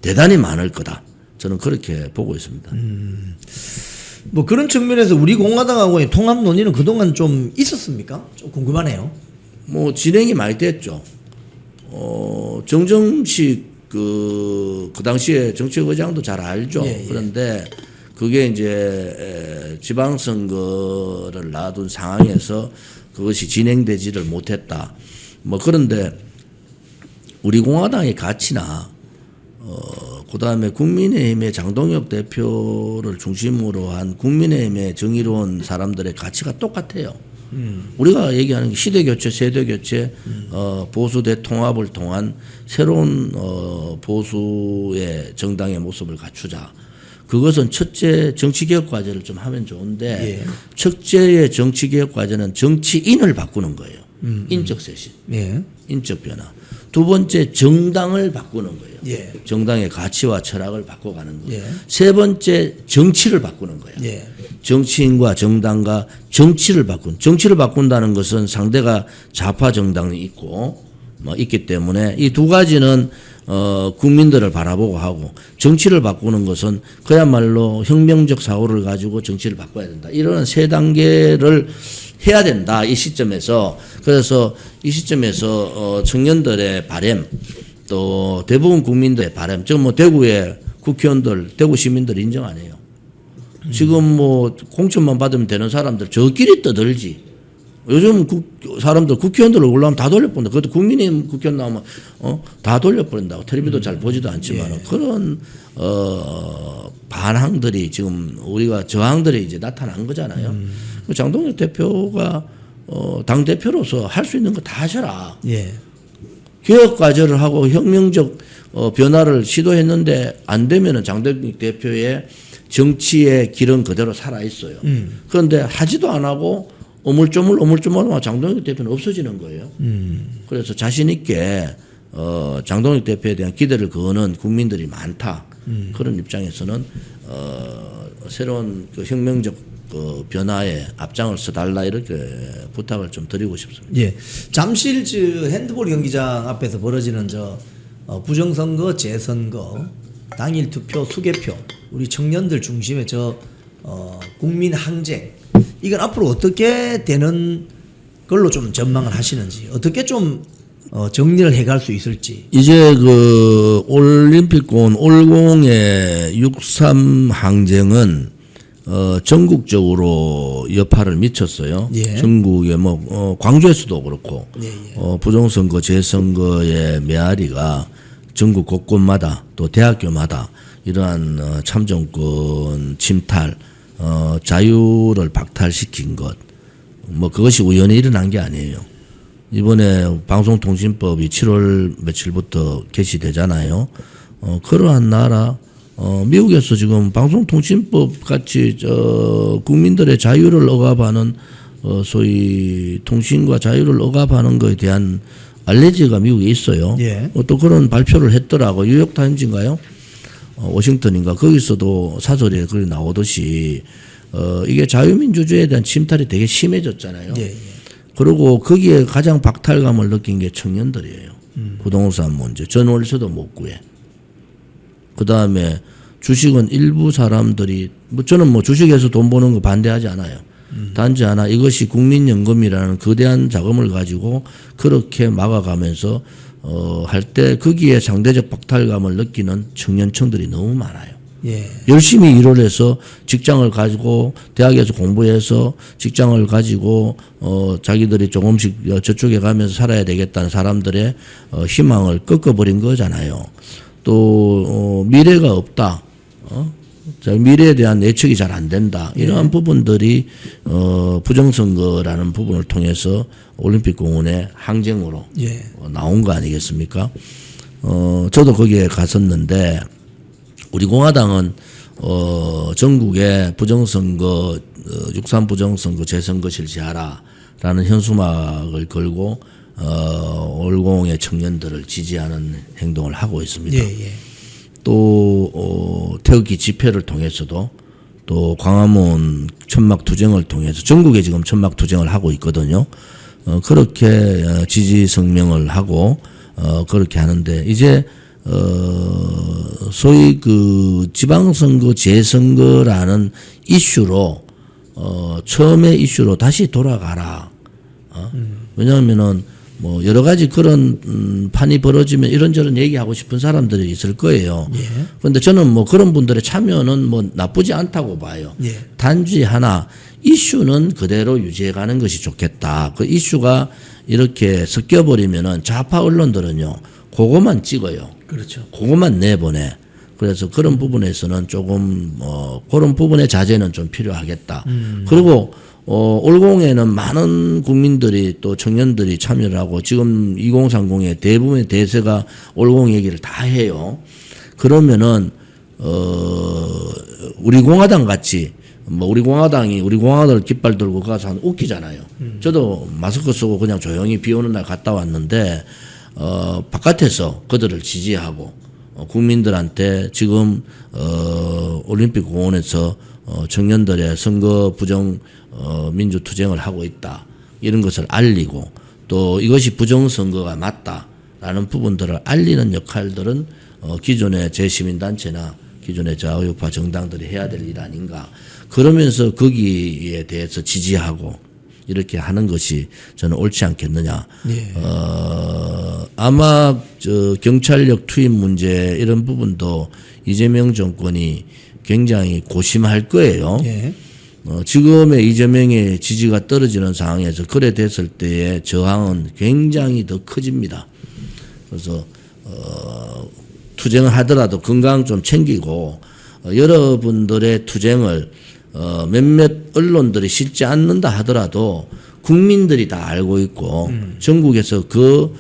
대단히 많을 거다. 저는 그렇게 보고 있습니다. 뭐 그런 측면에서 우리 공화당하고의 통합 논의는 그동안 좀 있었습니까? 좀 궁금하네요. 뭐 진행이 많이 됐죠. 정정식 그 당시에 정책의장도 잘 알죠. 예, 예. 그런데 그게 이제 지방선거를 놔둔 상황에서 그것이 진행되지를 못했다. 뭐 그런데 우리 공화당의 가치나 그다음에 국민의힘의 장동혁 대표를 중심으로 한 국민의힘의 정의로운 사람들의 가치가 똑같아요. 우리가 얘기하는 게 시대교체, 세대교체, 보수 대통합을 통한 새로운 보수의 정당의 모습을 갖추자. 그것은 첫째 정치개혁 과제를 좀 하면 좋은데 예. 첫째의 정치개혁 과제는 정치인을 바꾸는 거예요. 인적 쇄신, 예. 인적 변화. 두 번째 정당을 바꾸는 거예요. 예. 정당의 가치와 철학을 바꿔가는 거예요. 예. 세 번째 정치를 바꾸는 거예요. 예. 정치인과 정당과 정치를 바꾼다는 것은 상대가 좌파 정당이 있고 뭐 있기 때문에 이 두 가지는 국민들을 바라보고 하고 정치를 바꾸는 것은 그야말로 혁명적 사고를 가지고 정치를 바꿔야 된다. 이런 세 단계를 해야 된다. 이 시점에서. 그래서 이 시점에서 청년들의 바람 또 대부분 국민들의 바람, 저 뭐 대구의 국회의원들, 대구 시민들 인정 안 해요. 지금 뭐 공천만 받으면 되는 사람들 저끼리 떠들지. 요즘 사람들 국회의원들 올라오면 다 돌려본다. 그것도 국민의힘 국회의원 나오면 다 돌려버린다고. 텔레비도 잘 보지도 않지만 예. 그런 반항들이 지금 우리가 저항들이 이제 나타난 거잖아요. 장동혁 대표가 당 대표로서 할 수 있는 거 다 하셔라. 예. 개혁 과제를 하고 혁명적 변화를 시도했는데 안 되면은 장동혁 대표의 정치의 길은 그대로 살아 있어요. 그런데 하지도 안 하고 오물조물 장동혁 대표는 없어지는 거예요. 그래서 자신 있게 장동혁 대표에 대한 기대를 거는 국민들이 많다. 그런 입장에서는 새로운 그 혁명적 그 변화에 앞장을 서달라 이렇게 부탁을 좀 드리고 싶습니다. 예. 잠실 핸드볼 경기장 앞에서 벌어지는 부정선거, 재선거, 당일 투표, 수개표, 우리 청년들 중심의 국민 항쟁, 이건 앞으로 어떻게 되는 걸로 좀 전망을 하시는지, 어떻게 좀 정리를 해갈 수 있을지. 이제 그 올림픽공 올공의 6.3 항쟁은 전국적으로 여파를 미쳤어요. 예. 전국에 광주에서도 그렇고 예. 부정선거, 재선거의 메아리가 전국 곳곳마다 또 대학교마다 이러한 참정권 침탈, 자유를 박탈시킨 것, 그것이 우연히 일어난 게 아니에요. 이번에 방송통신법이 7월 며칠부터 개시되잖아요. 그러한 나라, 미국에서 지금 방송통신법 같이 국민들의 자유를 억압하는 소위 통신과 자유를 억압하는 것에 대한 알레지가 미국에 있어요. 예. 또 그런 발표를 했더라고. 뉴욕타임즈인가요? 워싱턴인가 거기서도 사설에 그리 나오듯이 이게 자유민주주의에 대한 침탈이 되게 심해졌잖아요. 예. 그리고 거기에 가장 박탈감을 느낀 게 청년들이에요. 부동산 문제, 전월세도 못 구해. 그 다음에 주식은 일부 사람들이 저는 주식에서 돈 버는 거 반대하지 않아요. 단지 하나 이것이 국민연금이라는 거대한 자금을 가지고 그렇게 막아가면서 할 때 거기에 상대적 박탈감을 느끼는 청년층들이 너무 많아요. 예. 열심히 일을 해서 직장을 가지고 대학에서 공부해서 직장을 가지고 자기들이 조금씩 저쪽에 가면서 살아야 되겠다는 사람들의 희망을 꺾어버린 거잖아요. 또 미래가 없다. 미래에 대한 예측이 잘 안 된다. 이러한 부분들이 부정선거라는 부분을 통해서 올림픽 공원의 항쟁으로 예. 나온 거 아니겠습니까? 저도 거기에 갔었는데 우리 공화당은 전국에 부정선거 6.3 부정선거 재선거 실시하라라는 현수막을 걸고 올공의 청년들을 지지하는 행동을 하고 있습니다. 예. 또 태극기 집회를 통해서도 또 광화문 천막투쟁을 통해서 전국에 지금 천막투쟁을 하고 있거든요. 그렇게 지지 성명을 하고 그렇게 하는데 이제 소위 그 지방선거 재선거라는 이슈로 처음의 이슈로 다시 돌아가라. 왜냐하면은 여러 가지 그런 판이 벌어지면 이런저런 얘기하고 싶은 사람들이 있을 거예요. 그런데 저는 그런 분들의 참여는 나쁘지 않다고 봐요. 예. 단지 하나 이슈는 그대로 유지해가는 것이 좋겠다. 그 이슈가 이렇게 섞여버리면은 좌파 언론들은요, 그것만 찍어요. 그렇죠. 그것만 내보내. 그래서 그런 부분에서는 조금 그런 부분의 자제는 좀 필요하겠다. 그리고 올공에는 많은 국민들이 또 청년들이 참여를 하고 지금 2030의 대부분의 대세가 올공 얘기를 다 해요. 그러면은 우리 공화당 같이 우리 공화당이 우리 공화당을 깃발 들고 가서 웃기잖아요. 저도 마스크 쓰고 그냥 조용히 비 오는 날 갔다 왔는데 바깥에서 그들을 지지하고 국민들한테 지금 올림픽 공원에서 청년들의 선거 부정 민주투쟁을 하고 있다. 이런 것을 알리고 또 이것이 부정선거가 맞다라는 부분들을 알리는 역할들은 기존의 재시민단체나 기존의 자유파 정당들이 해야 될 일 아닌가. 그러면서 거기에 대해서 지지하고 이렇게 하는 것이 저는 옳지 않겠느냐. 예. 아마 경찰력 투입 문제 이런 부분도 이재명 정권이 굉장히 고심할 거예요. 예. 지금의 이재명의 지지가 떨어지는 상황에서 그래 됐을 때의 저항은 굉장히 더 커집니다. 그래서 투쟁을 하더라도 건강 좀 챙기고 여러분들의 투쟁을 몇몇 언론들이 실지 않는다 하더라도 국민들이 다 알고 있고 전국에서 그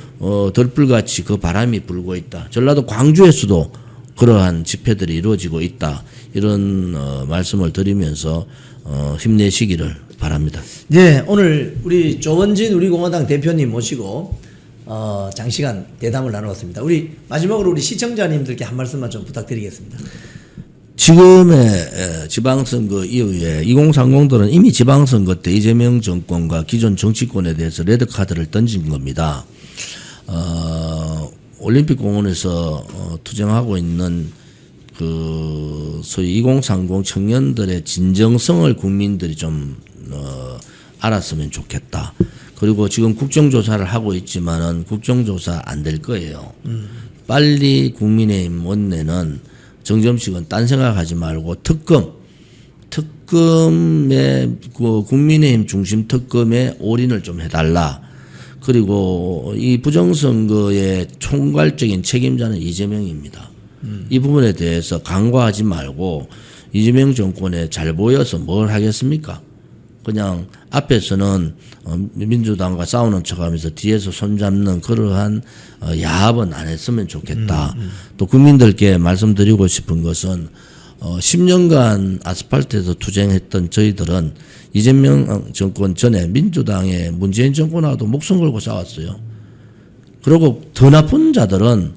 덜불같이 그 바람이 불고 있다. 전라도 광주에서도 그러한 집회들이 이루어지고 있다. 이런 말씀을 드리면서 힘내시기를 바랍니다. 네, 오늘 우리 조원진 우리공화당 대표님 모시고 장시간 대담을 나누었습니다. 우리 마지막으로 우리 시청자님들께 한 말씀만 좀 부탁드리겠습니다. 지금의 지방선거 이후에 2030들은 이미 지방선거 때 이재명 정권과 기존 정치권에 대해서 레드카드를 던진 겁니다. 올림픽공원에서 투쟁하고 있는 그 소위 2030 청년들의 진정성을 국민들이 좀 알았으면 좋겠다. 그리고 지금 국정조사를 하고 있지만은 국정조사 안 될 거예요. 빨리 국민의힘 원내는 정점식은 딴 생각하지 말고 특검에 그 국민의힘 중심 특검에 올인을 좀 해달라. 그리고 이 부정선거의 총괄적인 책임자는 이재명입니다. 이 부분에 대해서 간과하지 말고 이재명 정권에 잘 보여서 뭘 하겠습니까? 그냥 앞에서는 민주당과 싸우는 척하면서 뒤에서 손잡는 그러한 야합은 안 했으면 좋겠다. 또 국민들께 말씀드리고 싶은 것은 10년간 아스팔트에서 투쟁했던 저희들은 이재명 정권 전에 민주당의 문재인 정권하고도 목숨 걸고 싸웠어요. 그리고 더 나쁜 자들은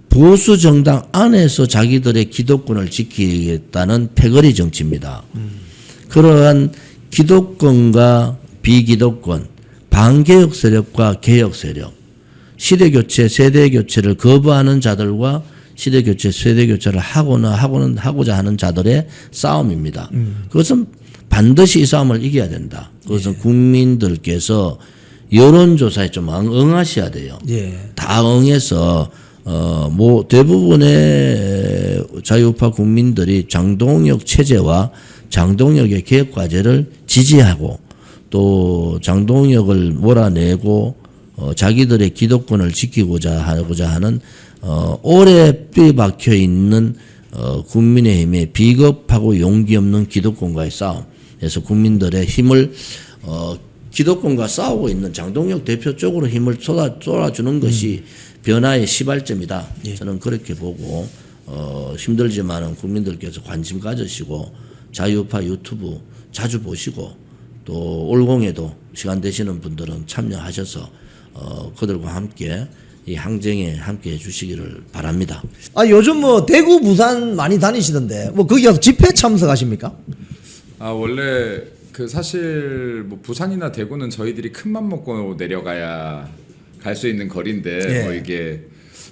보수 정당 안에서 자기들의 기득권을 지키겠다는 패거리 정치입니다. 그러한 기득권과 비기득권, 반개혁 세력과 개혁 세력, 시대교체, 세대교체를 거부하는 자들과 시대교체, 세대교체를 하고자 하는 자들의 싸움입니다. 그것은 반드시 이 싸움을 이겨야 된다. 그것은 국민들께서 여론조사에 좀 응하셔야 돼요. 다 응해서 대부분의 자유우파 국민들이 장동혁 체제와 장동혁의 개혁과제를 지지하고 또 장동혁을 몰아내고 자기들의 기득권을 지키고자 하는 오래 뼈에 박혀 있는 국민의힘의 비겁하고 용기 없는 기득권과의 싸움에서 국민들의 힘을 기득권과 싸우고 있는 장동혁 대표 쪽으로 힘을 쏟아주는 것이 변화의 시발점이다. 저는 그렇게 보고 힘들지만은 국민들께서 관심 가지시고 자유우파 유튜브 자주 보시고 또 올공에도 시간 되시는 분들은 참여하셔서 그들과 함께 이 항쟁에 함께 해주시기를 바랍니다. 요즘 뭐 대구 부산 많이 다니시던데 뭐 거기 가서 집회 참석하십니까? 원래 그 사실 뭐 부산이나 대구는 저희들이 큰맘 먹고 내려가야 갈 수 있는 거리인데 뭐 이게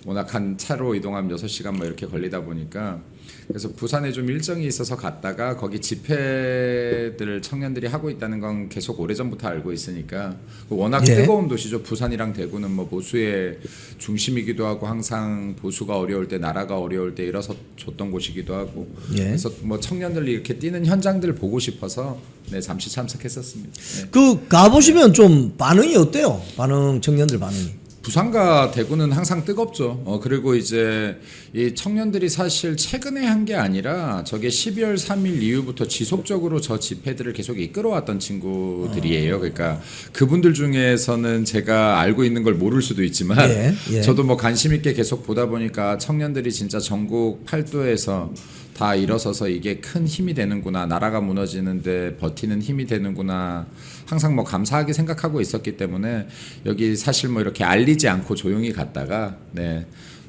워낙 한 차로 이동하면 6시간 뭐 이렇게 걸리다 보니까 그래서 부산에 좀 일정이 있어서 갔다가 거기 집회들 청년들이 하고 있다는 건 계속 오래전부터 알고 있으니까 워낙 뜨거운 도시죠. 부산이랑 대구는 뭐 보수의 중심이기도 하고 항상 보수가 어려울 때 나라가 어려울 때 일어서 줬던 곳이기도 하고 그래서 뭐 청년들이 이렇게 뛰는 현장들을 보고 싶어서 잠시 참석했었습니다. 그 가보시면 좀 반응이 어때요? 청년들 반응이. 부산과 대구는 항상 뜨겁죠. 그리고 이제 이 청년들이 사실 최근에 한 게 아니라 저게 12월 3일 이후부터 지속적으로 저 집회들을 계속 이끌어왔던 친구들이에요. 그러니까 그분들 중에서는 제가 알고 있는 걸 모를 수도 있지만 저도 뭐 관심 있게 계속 보다 보니까 청년들이 진짜 전국 팔도에서 다 일어서서 이게 큰 힘이 되는구나, 나라가 무너지는데 버티는 힘이 되는구나 항상 뭐 감사하게 생각하고 있었기 때문에 여기 사실 뭐 이렇게 알리지 않고 조용히 갔다가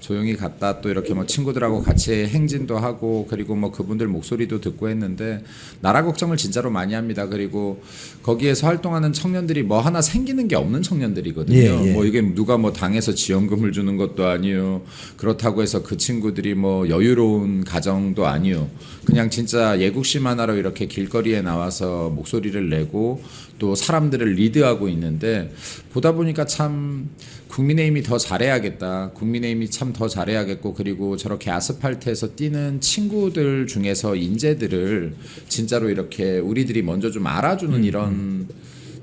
조용히 갔다 또 이렇게 뭐 친구들하고 같이 행진도 하고 그리고 뭐 그분들 목소리도 듣고 했는데 나라 걱정을 진짜로 많이 합니다. 그리고 거기에서 활동하는 청년들이 뭐 하나 생기는 게 없는 청년들이거든요. 뭐 이게 누가 뭐 당에서 지원금을 주는 것도 아니요. 그렇다고 해서 그 친구들이 뭐 여유로운 가정도 아니요. 그냥 진짜 예국심 하나로 이렇게 길거리에 나와서 목소리를 내고 또 사람들을 리드하고 있는데 보다 보니까 참 국민의힘이 더 잘해야겠다. 국민의힘이 참 더 잘해야겠고 그리고 저렇게 아스팔트에서 뛰는 친구들 중에서 인재들을 진짜로 이렇게 우리들이 먼저 좀 알아주는 이런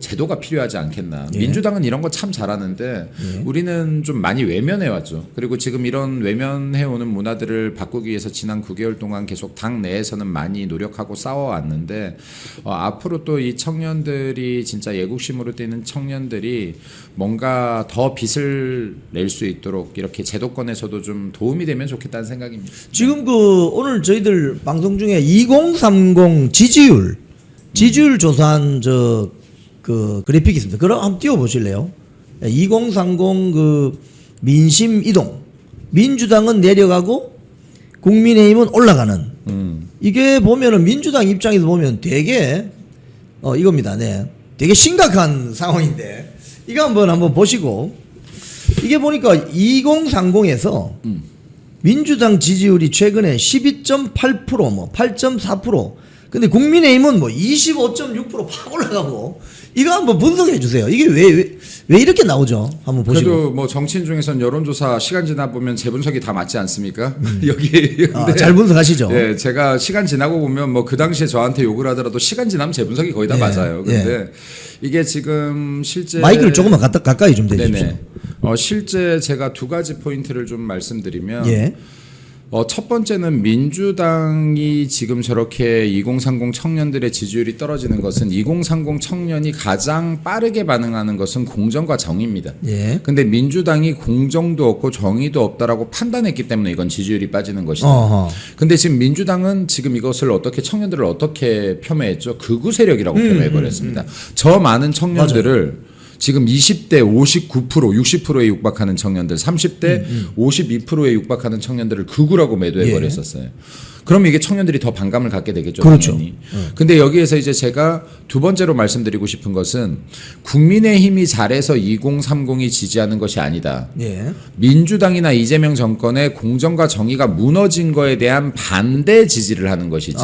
제도가 필요하지 않겠나. 예. 민주당은 이런 거 참 잘하는데 우리는 좀 많이 외면해 왔죠. 그리고 지금 이런 외면해 오는 문화들을 바꾸기 위해서 지난 9개월 동안 계속 당 내에서는 많이 노력하고 싸워왔는데 앞으로 또 이 청년들이 진짜 애국심으로 뛰는 청년들이 뭔가 더 빛을 낼 수 있도록 이렇게 제도권에서도 좀 도움이 되면 좋겠다는 생각입니다. 지금 오늘 저희들 방송 중에 2030 지지율 조사한 그래픽이 있습니다. 그럼 한번 띄워 보실래요? 2030 민심 이동. 민주당은 내려가고 국민의힘은 올라가는. 이게 보면은 민주당 입장에서 보면 되게 이겁니다. 네. 되게 심각한 상황인데 이거 한번 보시고 이게 보니까 2030에서 민주당 지지율이 최근에 12.8% 뭐 8.4% 근데 국민의힘은 뭐 25.6% 올라가고 이거 한번 분석해 주세요. 이게 왜 이렇게 나오죠? 한번 보시고. 그래도 뭐 정치인 중에선 여론조사 시간 지나 보면 재분석이 다 맞지 않습니까? 여기 근데 잘 분석하시죠. 네, 제가 시간 지나고 보면 뭐 그 당시에 저한테 욕을 하더라도 시간 지나면 재분석이 거의 다 예, 맞아요. 근데 이게 지금 실제 마이크를 조금만 가까이 좀 대주십시오. 네네. 실제 제가 두 가지 포인트를 좀 말씀드리면 예. 첫 번째는 민주당이 지금 저렇게 2030 청년들의 지지율이 떨어지는 것은 2030 청년이 가장 빠르게 반응하는 것은 공정과 정의입니다. 예. 근데 민주당이 공정도 없고 정의도 없다라고 판단했기 때문에 이건 지지율이 빠지는 것이다. 어허. 근데 지금 민주당은 지금 이것을 청년들을 어떻게 폄훼했죠? 극우 세력이라고 폄훼해버렸습니다. 저 많은 청년들을 지금 20대 59%, 60%에 육박하는 청년들, 30대 52%에 육박하는 청년들을 극우라고 매도해버렸었어요. 그럼 이게 청년들이 더 반감을 갖게 되겠죠. 그렇죠. 당연히. 근데 여기에서 이제 제가 두 번째로 말씀드리고 싶은 것은 국민의힘이 잘해서 2030이 지지하는 것이 아니다. 예. 민주당이나 이재명 정권의 공정과 정의가 무너진 거에 대한 반대 지지를 하는 것이지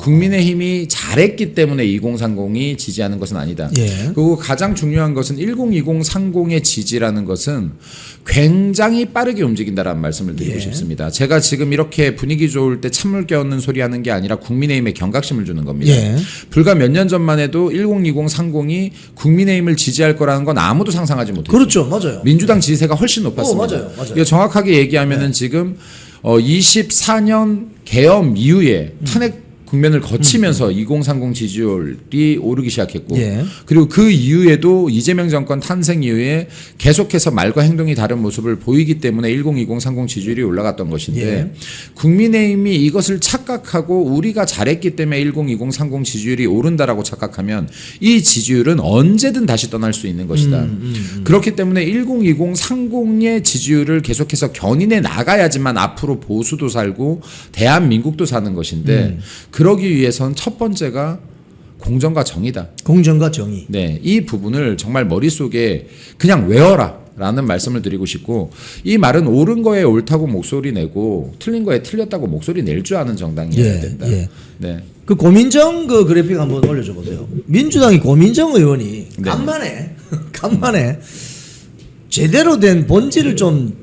국민의힘이 잘했기 때문에 2030이 지지하는 것은 아니다. 예. 그리고 가장 중요한 것은 102030의 지지라는 것은 굉장히 빠르게 움직인다라는 말씀을 드리고 싶습니다. 제가 지금 이렇게 분위기 좋을 때 찬물 껴얹는 소리 하는 게 아니라 국민의힘에 경각심을 주는 겁니다. 예. 불과 몇 년 전만 해도 102030이 국민의힘을 지지할 거라는 건 아무도 상상하지 못했어요. 그렇죠. 맞아요. 민주당 지지세가 훨씬 높았습니다. 맞아요. 이거 정확하게 얘기하면은 지금 24년 계엄 이후에 탄핵 국면을 거치면서 2030 지지율이 오르기 시작했고 예. 그리고 그 이후에도 이재명 정권 탄생 이후에 계속해서 말과 행동이 다른 모습을 보이기 때문에 102030 지지율이 올라갔던 것인데 예. 국민의힘이 이것을 착각하고 우리가 잘했기 때문에 102030 지지율이 오른다라고 착각하면 이 지지율은 언제든 다시 떠날 수 있는 것이다. 그렇기 때문에 102030의 지지율을 계속해서 견인해 나가야지만 앞으로 보수도 살고 대한민국도 사는 것인데 그러기 위해선 첫 번째가 공정과 정의다. 공정과 정의. 네, 이 부분을 정말 머릿속에 그냥 외워라 라는 말씀을 드리고 싶고 이 말은 옳은 거에 옳다고 목소리 내고 틀린 거에 틀렸다고 목소리 낼 줄 아는 정당이어야 된다. 예. 네. 그 고민정 그 그래픽 한번 올려줘 보세요. 민주당이 고민정 의원이 간만에 제대로 된 본질을 좀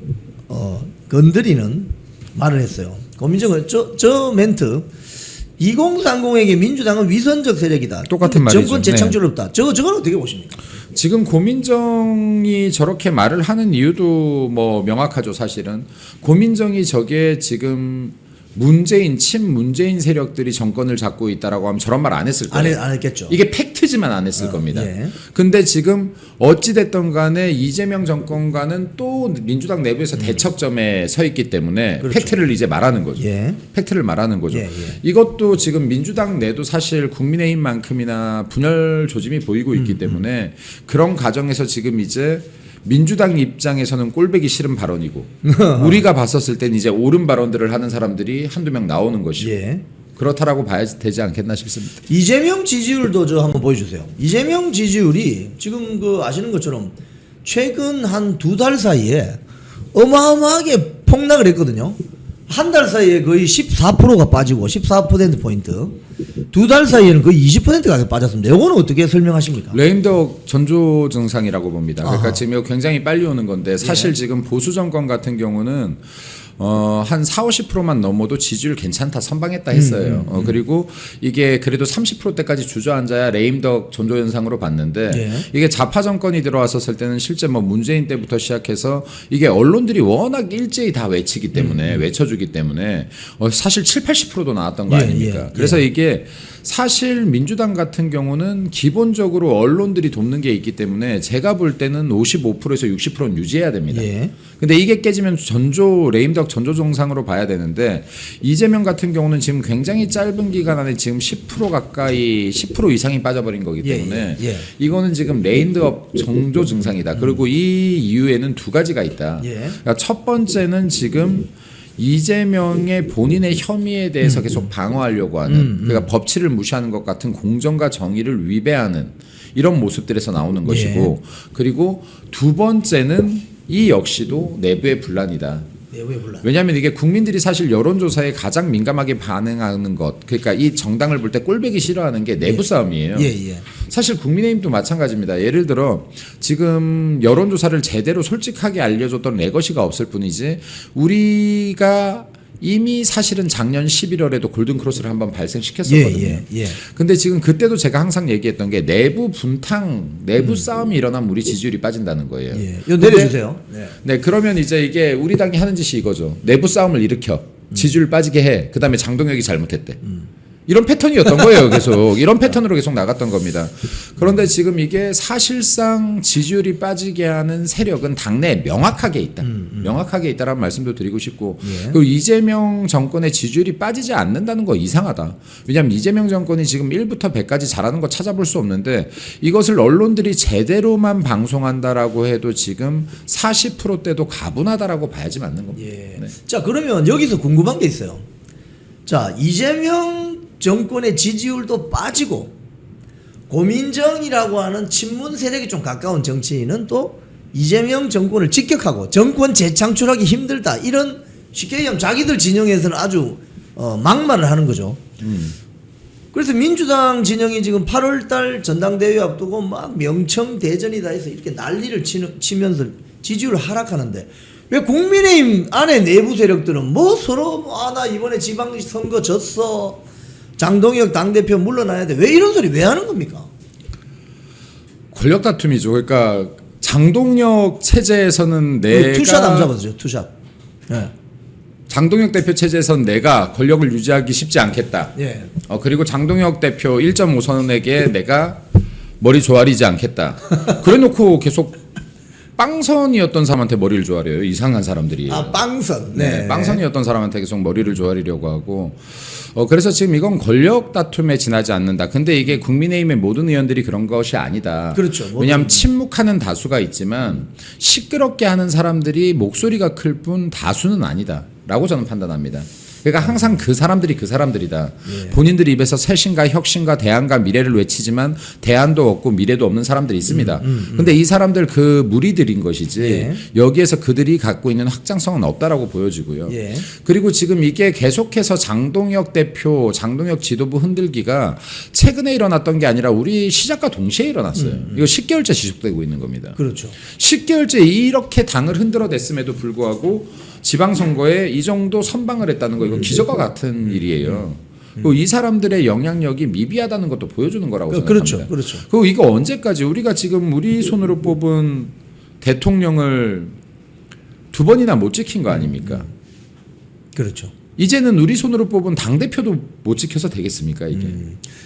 건드리는 말을 했어요. 고민정 의원 저 멘트 2030에게 민주당은 위선적 세력이다. 똑같은 말이죠. 정권 재창출 없다. 저건 어떻게 보십니까? 지금 고민정이 저렇게 말을 하는 이유도 뭐 명확하죠. 사실은 고민정이 저게 지금 친문재인 세력들이 정권을 잡고 있다라고 하면 저런 말 안 했을 거예요. 안 했겠죠. 이게 팩트지만 안 했을 겁니다. 예. 근데 지금 어찌됐든 간에 이재명 정권과는 또 민주당 내부에서 대척점에 서 있기 때문에 그렇죠. 팩트를 이제 말하는 거죠. 예. 팩트를 말하는 거죠. 예. 이것도 지금 민주당 내도 사실 국민의힘만큼이나 분열 조짐이 보이고 있기 때문에 그런 과정에서 지금 이제 민주당 입장에서는 꼴배기 싫은 발언이고 우리가 봤었을 땐 이제 옳은 발언들을 하는 사람들이 한두 명 나오는 것이고 예. 그렇다라고 봐야 되지 않겠나 싶습니다. 이재명 지지율도 저 한번 보여주세요. 이재명 지지율이 지금 그 아시는 것처럼 최근 한 2달 사이에 어마어마하게 폭락을 했거든요. 한 달 사이에 거의 14%가 빠지고 14%포인트 2달 사이에는 거의 20%가 빠졌습니다. 이거는 어떻게 설명하십니까? 레임덕 전조 증상이라고 봅니다. 그러니까 아하. 지금 이거 굉장히 빨리 오는 건데 사실 지금 보수 정권 같은 경우는 한 4-50%만 넘어도 지지율 괜찮다 선방했다 했어요. 그리고 이게 그래도 30%대까지 주저앉아야 레임덕 전조 현상으로 봤는데 예. 이게 좌파 정권이 들어왔었을 때는 실제 뭐 문재인 때부터 시작해서 이게 언론들이 워낙 일제히 다 외치기 때문에 외쳐주기 때문에 사실 7-80%도 나왔던 거 예, 아닙니까? 예, 그래서 이게 사실 민주당 같은 경우는 기본적으로 언론들이 돕는 게 있기 때문에 제가 볼 때는 55%에서 60%는 유지해야 됩니다. 예. 근데 이게 깨지면 레임덕 전조 정상으로 봐야 되는데 이재명 같은 경우는 지금 굉장히 짧은 기간 안에 지금 10% 가까이 10% 이상이 빠져버린 거기 예, 때문에 예, 예. 이거는 지금 레임덕 정조 증상이다. 그리고 이 이유에는 두 가지가 있다. 예. 그러니까 첫 번째는 지금 이재명의 본인의 혐의에 대해서 계속 방어하려고 하는 그러니까 법치를 무시하는 것 같은 공정과 정의를 위배하는 이런 모습들에서 나오는 것이고 그리고 두 번째는 이 역시도 내부의 분란이다. 왜 불러? 왜냐하면 이게 국민들이 사실 여론조사에 가장 민감하게 반응하는 것 그러니까 이 정당을 볼 때 꼴배기 싫어하는 게 내부 싸움이에요. 예. 사실 국민의힘도 마찬가지입니다. 예를 들어 지금 여론조사를 제대로 솔직하게 알려줬던 레거시가 없을 뿐이지 우리가 이미 사실은 작년 11월에도 골든크로스를 한번 발생시켰었거든요. 예. 근데 지금 그때도 제가 항상 얘기했던 게 내부 분탕, 내부 싸움이 일어나면 우리 지지율이 빠진다는 거예요. 예. 이거 내려주세요. 네. 네, 그러면 이제 이게 우리 당이 하는 짓이 이거죠. 내부 싸움을 일으켜 지지율 빠지게 해. 그다음에 장동혁이 잘못했대. 이런 패턴이었던 거예요. 계속 이런 패턴으로 계속 나갔던 겁니다. 그런데 지금 이게 사실상 지지율이 빠지게 하는 세력은 당내에 명확하게 있다. 명확하게 있다라는 말씀도 드리고 싶고 예. 그리고 이재명 정권의 지지율이 빠지지 않는다는 거 이상하다. 왜냐하면 이재명 정권이 지금 1부터 100까지 잘하는 거 찾아볼 수 없는데 이것을 언론들이 제대로만 방송한다라고 해도 지금 40%대도 가분하다라고 봐야지 맞는 겁니다. 예. 네. 자, 그러면 여기서 궁금한 게 있어요. 자, 이재명 정권의 지지율도 빠지고 고민정이라고 하는 친문 세력이 좀 가까운 정치인은 또 이재명 정권을 직격하고 정권 재창출하기 힘들다 이런 쉽게 얘기하면 자기들 진영에서는 아주 막말을 하는 거죠. 그래서 민주당 진영이 지금 8월달 전당대회 앞두고 막 명청 대전이다 해서 이렇게 난리를 치면서 지지율 하락하는데 왜 국민의힘 안에 내부 세력들은 뭐 서로 나 이번에 지방선거 졌어 장동혁 당대표 물러나야 돼 왜 이런 소리 왜 하는 겁니까? 권력 다툼이죠. 그러니까 장동혁 체제에서는 내가 투샷 안 잡아주죠. 투샷. 네. 장동혁 대표 체제에선 내가 권력을 유지하기 쉽지 않겠다. 예. 그리고 장동혁 대표 1.5선에게 내가 머리 조아리지 않겠다. 그래놓고 계속 빵선이었던 사람한테 머리를 조아려요. 이상한 사람들이에요. 아 빵선. 네, 빵선이었던 사람한테 계속 머리를 조아리려고 하고 그래서 지금 이건 권력 다툼에 지나지 않는다. 근데 이게 국민의힘의 모든 의원들이 그런 것이 아니다. 그렇죠. 왜냐하면 침묵하는 다수가 있지만 시끄럽게 하는 사람들이 목소리가 클 뿐 다수는 아니다라고 저는 판단합니다. 그러니까 항상 그 사람들이 그 사람들이다. 예. 본인들 입에서 쇄신과 혁신과 대안과 미래를 외치지만 대안도 없고 미래도 없는 사람들이 있습니다. 근데 이 사람들 그 무리들인 것이지 예. 여기에서 그들이 갖고 있는 확장성은 없다라고 보여지고요. 예. 그리고 지금 이게 계속해서 장동혁 대표, 장동혁 지도부 흔들기가 최근에 일어났던 게 아니라 우리 시작과 동시에 일어났어요. 이거 10개월째 지속되고 있는 겁니다. 그렇죠. 10개월째 이렇게 당을 흔들어댔음에도 불구하고 지방선거에 이 정도 선방을 했다는 거 이거 기적과 같은 일이에요. 그리고 이 사람들의 영향력이 미비하다는 것도 보여주는 거라고 생각합니다. 그렇죠. 그리고 이거 언제까지 우리가 지금 우리 손으로 뽑은 대통령을 2번이나 못 지킨 거 아닙니까? 그렇죠. 이제는 우리 손으로 뽑은 당대표도 못 지켜서 되겠습니까 이게.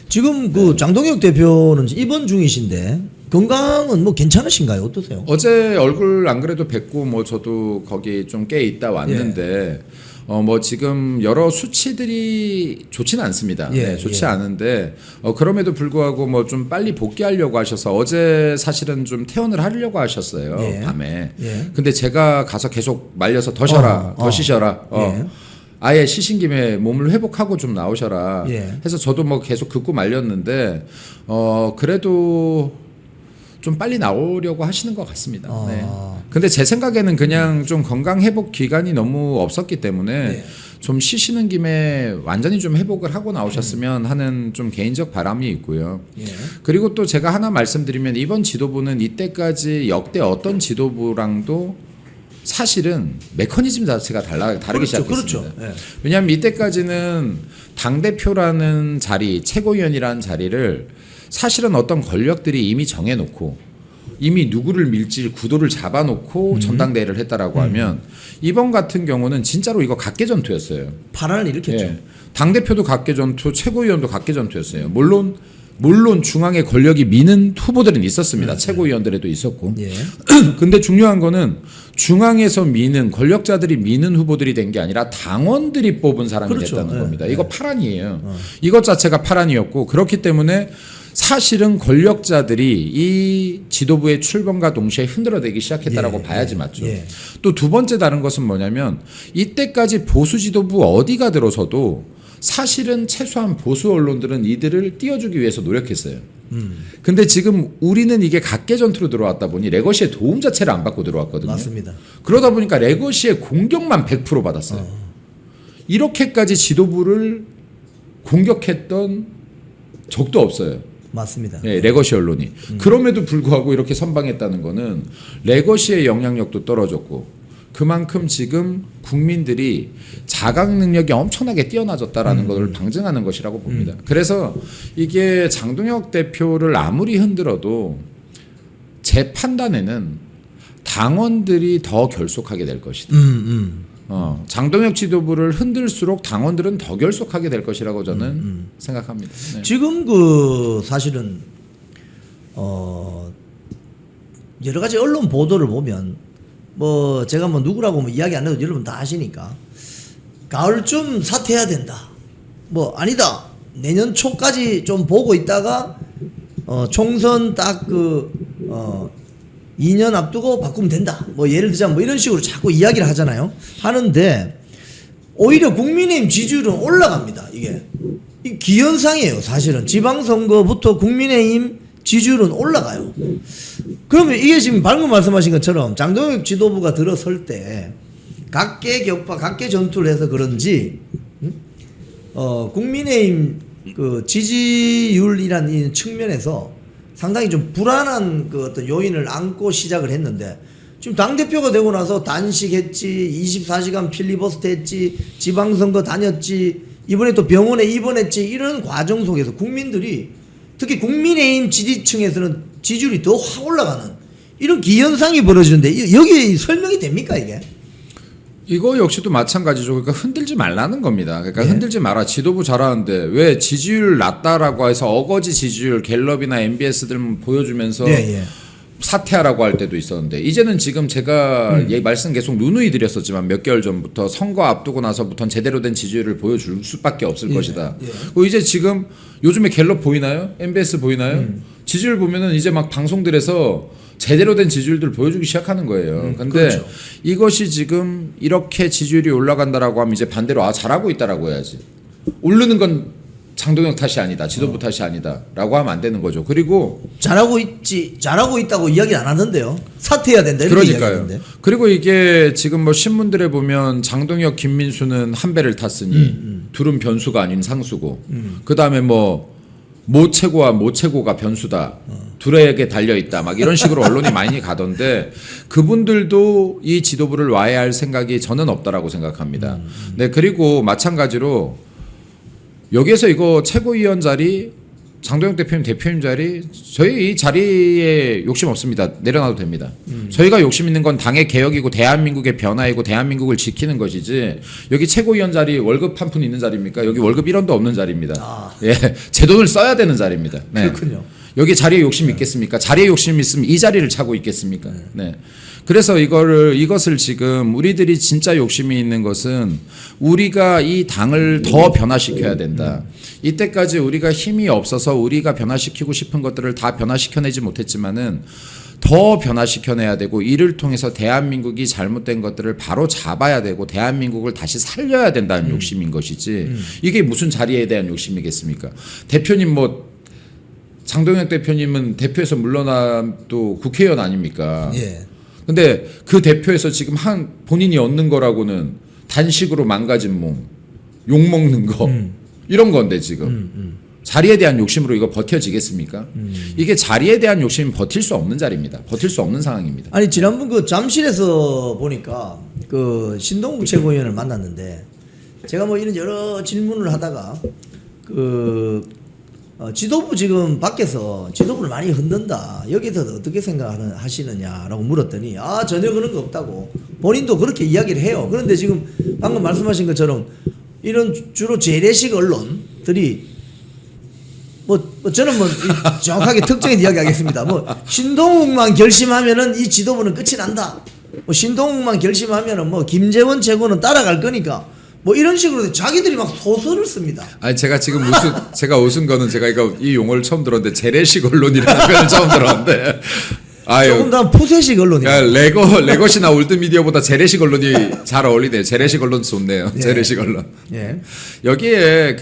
지금 그 장동혁 대표는 입원 중이신데 건강은 뭐 괜찮으신가요? 어떠세요? 어제 얼굴 안 그래도 뵙고 뭐 저도 거기 좀 꽤 있다 왔는데 뭐 지금 여러 수치들이 좋지는 않습니다. 예, 좋지 예. 않은데 그럼에도 불구하고 뭐 좀 빨리 복귀하려고 하셔서 어제 사실은 좀 퇴원을 하려고 하셨어요. 예. 밤에. 예. 근데 제가 가서 계속 말려서 더 쉬어라, 더 쉬셔라. 예. 아예 쉬신 김에 몸을 회복하고 좀 나오셔라. 예. 해서 저도 뭐 계속 긋고 말렸는데 그래도 좀 빨리 나오려고 하시는 것 같습니다. 네. 근데 제 생각에는 그냥 좀 건강 회복 기간이 너무 없었기 때문에 네. 좀 쉬시는 김에 완전히 좀 회복을 하고 나오셨으면 하는 좀 개인적 바람이 있고요. 예. 그리고 또 제가 하나 말씀드리면 이번 지도부는 이때까지 역대 어떤 지도부랑도 사실은 메커니즘 자체가 다르기 그렇죠, 시작했습니다. 그렇죠. 예. 왜냐하면 이때까지는 당대표라는 자리, 최고위원이라는 자리를 사실은 어떤 권력들이 이미 정해놓고 이미 누구를 밀지 구도를 잡아놓고 전당대회를 했다라고 하면 이번 같은 경우는 진짜로 이거 각계전투였어요. 파란을 일으켰죠. 예. 당대표도 각계전투, 최고위원도 각계전투였어요. 물론 중앙의 권력이 미는 후보들은 있었습니다. 최고위원들에도 있었고. 예. 근데 중요한 거는 중앙에서 미는 권력자들이 미는 후보들이 된 게 아니라 당원들이 뽑은 사람이 그렇죠. 됐다는 예. 겁니다. 이거 파란이에요. 이것 자체가 파란이었고 그렇기 때문에 사실은 권력자들이 이 지도부의 출범과 동시에 흔들어대기 시작했다라고 예, 봐야지 예, 맞죠. 예. 또 두 번째 다른 것은 뭐냐면 이때까지 보수 지도부 어디가 들어서도 사실은 최소한 보수 언론들은 이들을 띄워주기 위해서 노력했어요. 근데 지금 우리는 이게 각계 전투로 들어왔다 보니 레거시의 도움 자체를 안 받고 들어왔거든요. 맞습니다. 그러다 보니까 레거시의 공격만 100% 받았어요. 이렇게까지 지도부를 공격했던 적도 없어요. 맞습니다. 예, 레거시 언론이. 그럼에도 불구하고 이렇게 선방했다는 거는 레거시의 영향력도 떨어졌고 그만큼 지금 국민들이 자각 능력이 엄청나게 뛰어나졌다라는 것을 방증하는 것이라고 봅니다. 그래서 이게 장동혁 대표를 아무리 흔들어도 제 판단에는 당원들이 더 결속하게 될 것이다. 장동혁 지도부를 흔들수록 당원들은 더 결속하게 될 것이라고 저는 생각합니다. 네. 지금 그 사실은 여러 가지 언론 보도를 보면 뭐 제가 뭐 누구라고 뭐 이야기 안 해도 여러분 다 아시니까 가을쯤 사퇴해야 된다. 뭐 아니다. 내년 초까지 좀 보고 있다가 총선 딱 2년 앞두고 바꾸면 된다. 뭐 예를 들자면 뭐 이런 식으로 자꾸 이야기를 하는데 오히려 국민의힘 지지율은 올라갑니다. 이게 이 기현상이에요. 사실은 지방선거부터 국민의힘 지지율은 올라가요. 그러면 이게 지금 방금 말씀하신 것처럼 장동혁 지도부가 들어설 때 각계 격파, 각계 전투를 해서 그런지 국민의힘 그 지지율이라는 이 측면에서 상당히 좀 불안한 그 어떤 요인을 안고 시작을 했는데 지금 당대표가 되고 나서 단식했지, 24시간 필리버스터 했지, 지방선거 다녔지, 이번에 또 병원에 입원했지, 이런 과정 속에서 국민들이 특히 국민의힘 지지층에서는 지지율이 더 확 올라가는 이런 기현상이 벌어지는데 여기 설명이 됩니까 이게? 이거 역시도 마찬가지죠. 그러니까 흔들지 말라는 겁니다. 그러니까 예. 흔들지 마라. 지도부 잘하는데 왜 지지율 낮다라고 해서 어거지 지지율 갤럽이나 MBS들 보여주면서 예. 사퇴하라고 할 때도 있었는데 이제는 지금 제가 말씀 계속 누누이 드렸었지만 몇 개월 전부터 선거 앞두고 나서부터는 제대로 된 지지율을 보여줄 수밖에 없을 것이다. 그리고 이제 지금 요즘에 갤럽 보이나요? MBS 보이나요? 지지율 보면은 이제 막 방송들에서 제대로 된 지지율들을 보여주기 시작하는 거예요. 근데 그렇죠. 이것이 지금 이렇게 지지율이 올라간다라고 하면 이제 반대로 잘하고 있다라고 해야지. 오르는 건 장동혁 탓이 아니다. 지도부 탓이 아니다라고 하면 안 되는 거죠. 그리고 잘하고 있다고 이야기 안 하는데요. 사퇴해야 된다 이렇게 그러니까요. 이야기하는데. 그리고 이게 지금 뭐 신문들에 보면 장동혁, 김민수는 한 배를 탔으니 둘은 변수가 아닌 상수고 그 다음에 뭐 모최고와 모최고가 변수다. 둘에게 달려 있다. 막 이런 식으로 언론이 많이 가던데 그분들도 이 지도부를 와해할 생각이 저는 없다라고 생각합니다. 네, 그리고 마찬가지로 여기에서 이거 최고위원 자리, 장동혁 대표님 자리, 저희 이 자리에 욕심 없습니다. 내려놔도 됩니다. 저희가 욕심 있는 건 당의 개혁이고 대한민국의 변화이고 대한민국을 지키는 것이지 여기 최고위원 자리 월급 한 푼 있는 자리입니까? 여기 월급 1원도 없는 자리입니다. 예, 제 돈을 써야 되는 자리입니다. 네. 그렇군요. 여기 자리에 욕심 있겠습니까? 자리에 욕심 있으면 이 자리를 차고 있겠습니까? 네. 그래서 이것을 지금 우리들이 진짜 욕심이 있는 것은 우리가 이 당을 더 변화시켜야 된다. 이때까지 우리가 힘이 없어서 우리가 변화시키고 싶은 것들을 다 변화시켜내지 못했지만은 더 변화시켜내야 되고 이를 통해서 대한민국이 잘못된 것들을 바로 잡아야 되고 대한민국을 다시 살려야 된다는 욕심인 것이지 이게 무슨 자리에 대한 욕심이겠습니까? 대표님 뭐 장동혁 대표님은 대표에서 물러나도 국회의원 아닙니까? 예. 근데 그 대표에서 지금 본인이 얻는 거라고는 단식으로 망가진 몸, 욕먹는 거 이런 건데 지금 자리에 대한 욕심으로 이거 버텨지겠습니까? 이게 자리에 대한 욕심이 버틸 수 없는 자리입니다. 버틸 수 없는 상황입니다. 아니 지난번 그 잠실에서 보니까 그 신동국 최고위원을 만났는데 제가 뭐 이런 여러 질문을 하다가 그 지도부 지금 밖에서 지도부를 많이 흔든다. 여기서 어떻게 생각하시느냐라고 물었더니 전혀 그런 거 없다고 본인도 그렇게 이야기를 해요. 그런데 지금 방금 말씀하신 것처럼 이런 주로 재래식 언론들이 저는 정확하게 특정해서 이야기하겠습니다. 신동욱만 결심하면은 이 지도부는 끝이 난다. 신동욱만 결심하면은 김재원 최고는 따라갈 거니까 이런 식으로 자기들이 막 소설을 씁니다. 아니 제가 지금 제가 웃은 거는 제가 이 용어를 처음 들었는데 재래식 언론이라는 표현을 처음 들었는데 조금 더 푸세식 언론이에요. 레거시나 올드미디어보다 재래식 언론이 잘 어울리네요. 재래식 언론 좋네요. 예. 재래식 언론. 예. 여기에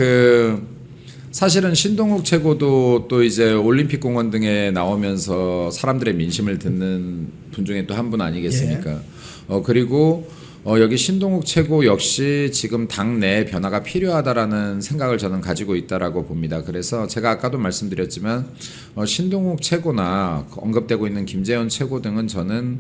사실은 신동욱 최고도 또 이제 올림픽 공원 등에 나오면서 사람들의 민심을 듣는 분 중에 또 한 분 아니겠습니까? 그리고 여기 신동욱 최고 역시 지금 당내 변화가 필요하다라는 생각을 저는 가지고 있다라고 봅니다. 그래서 제가 아까도 말씀드렸지만 신동욱 최고나 언급되고 있는 김재현 최고 등은 저는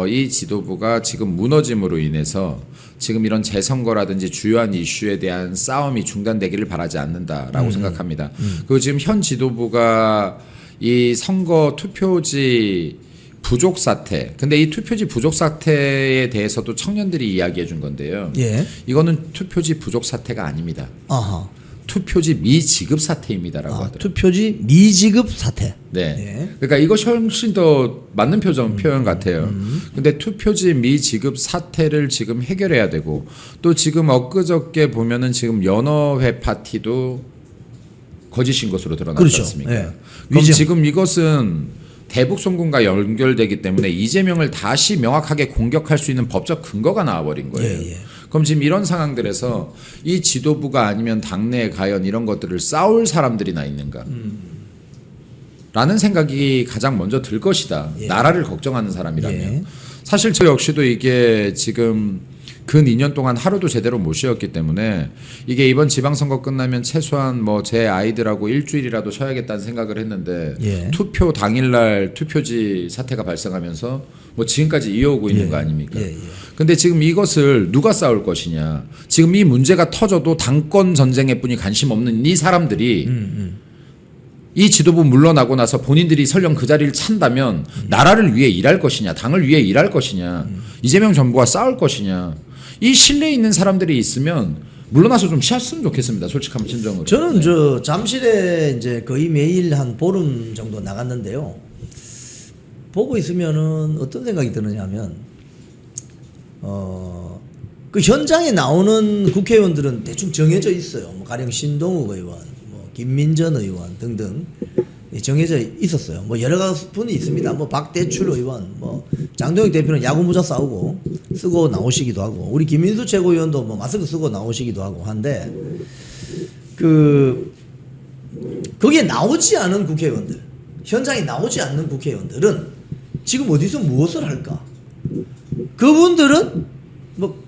이 지도부가 지금 무너짐으로 인해서 지금 이런 재선거라든지 주요한 이슈에 대한 싸움이 중단되기를 바라지 않는다라고 생각합니다. 그리고 지금 현 지도부가 이 선거 투표지 부족 사태. 근데 이 투표지 부족 사태에 대해서도 청년들이 이야기해 준 건데요. 예. 이거는 투표지 부족 사태가 아닙니다. 아하. 투표지 미지급 사태입니다라고 하더라고요. 투표지 미지급 사태. 네. 예. 그러니까 이것이 훨씬 더 맞는 표현 같아요. 근데 투표지 미지급 사태를 지금 해결해야 되고 또 지금 엊그저께 보면은 지금 연어회 파티도 거짓인 것으로 드러났지 그렇죠. 않습니까? 예. 그럼 위증. 지금 이것은 대북 송금과 연결되기 때문에 이재명을 다시 명확하게 공격할 수 있는 법적 근거가 나와버린 거예요. 예, 예. 그럼 지금 이런 상황들에서 이 지도부가 아니면 당내에 과연 이런 것들을 싸울 사람들이나 있는가? 라는 생각이 가장 먼저 들 것이다. 예. 나라를 걱정하는 사람이라면. 예. 사실 저 역시도 이게 지금 근 2년 동안 하루도 제대로 못 쉬었기 때문에 이게 이번 지방선거 끝나면 최소한 제 아이들하고 일주일이라도 쉬어야겠다는 생각을 했는데 예. 투표 당일날 투표지 사태가 발생하면서 지금까지 이어오고 있는 거 아닙니까? 예, 예. 근데 지금 이것을 누가 싸울 것이냐. 지금 이 문제가 터져도 당권 전쟁에 뿐이 관심 없는 이 사람들이 이 지도부 물러나고 나서 본인들이 설령 그 자리를 찬다면 나라를 위해 일할 것이냐, 당을 위해 일할 것이냐, 이재명 정부와 싸울 것이냐. 이 신뢰 있는 사람들이 있으면 물러나서 좀 쉬었으면 좋겠습니다. 솔직한 심정으로. 저는 잠실에 이제 거의 매일 한 보름 정도 나갔는데요. 보고 있으면은 어떤 생각이 드느냐면 그 현장에 나오는 국회의원들은 대충 정해져 있어요. 가령 신동욱 의원, 김민전 의원 등등 정해져 있었어요. 여러 분이 있습니다. 박대출 의원, 장동혁 대표는 야구 모자 쓰고 나오시기도 하고, 우리 김민수 최고위원도 마스크 쓰고 나오시기도 하고 한데, 거기에 나오지 않은 국회의원들, 현장에 나오지 않는 국회의원들은 지금 어디서 무엇을 할까? 그분들은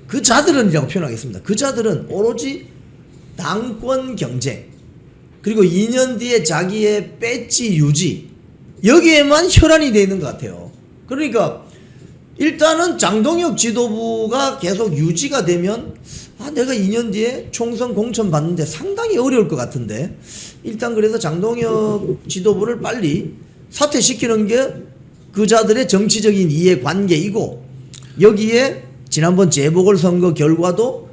그 자들은이라고 표현하겠습니다. 그 자들은 오로지 당권 경쟁, 그리고 2년 뒤에 자기의 배지 유지, 여기에만 혈안이 되어 있는 것 같아요. 그러니까 일단은 장동혁 지도부가 계속 유지가 되면 내가 2년 뒤에 총선 공천 받는데 상당히 어려울 것 같은데, 일단 그래서 장동혁 지도부를 빨리 사퇴시키는 게 그자들의 정치적인 이해관계이고, 여기에 지난번 재보궐선거 결과도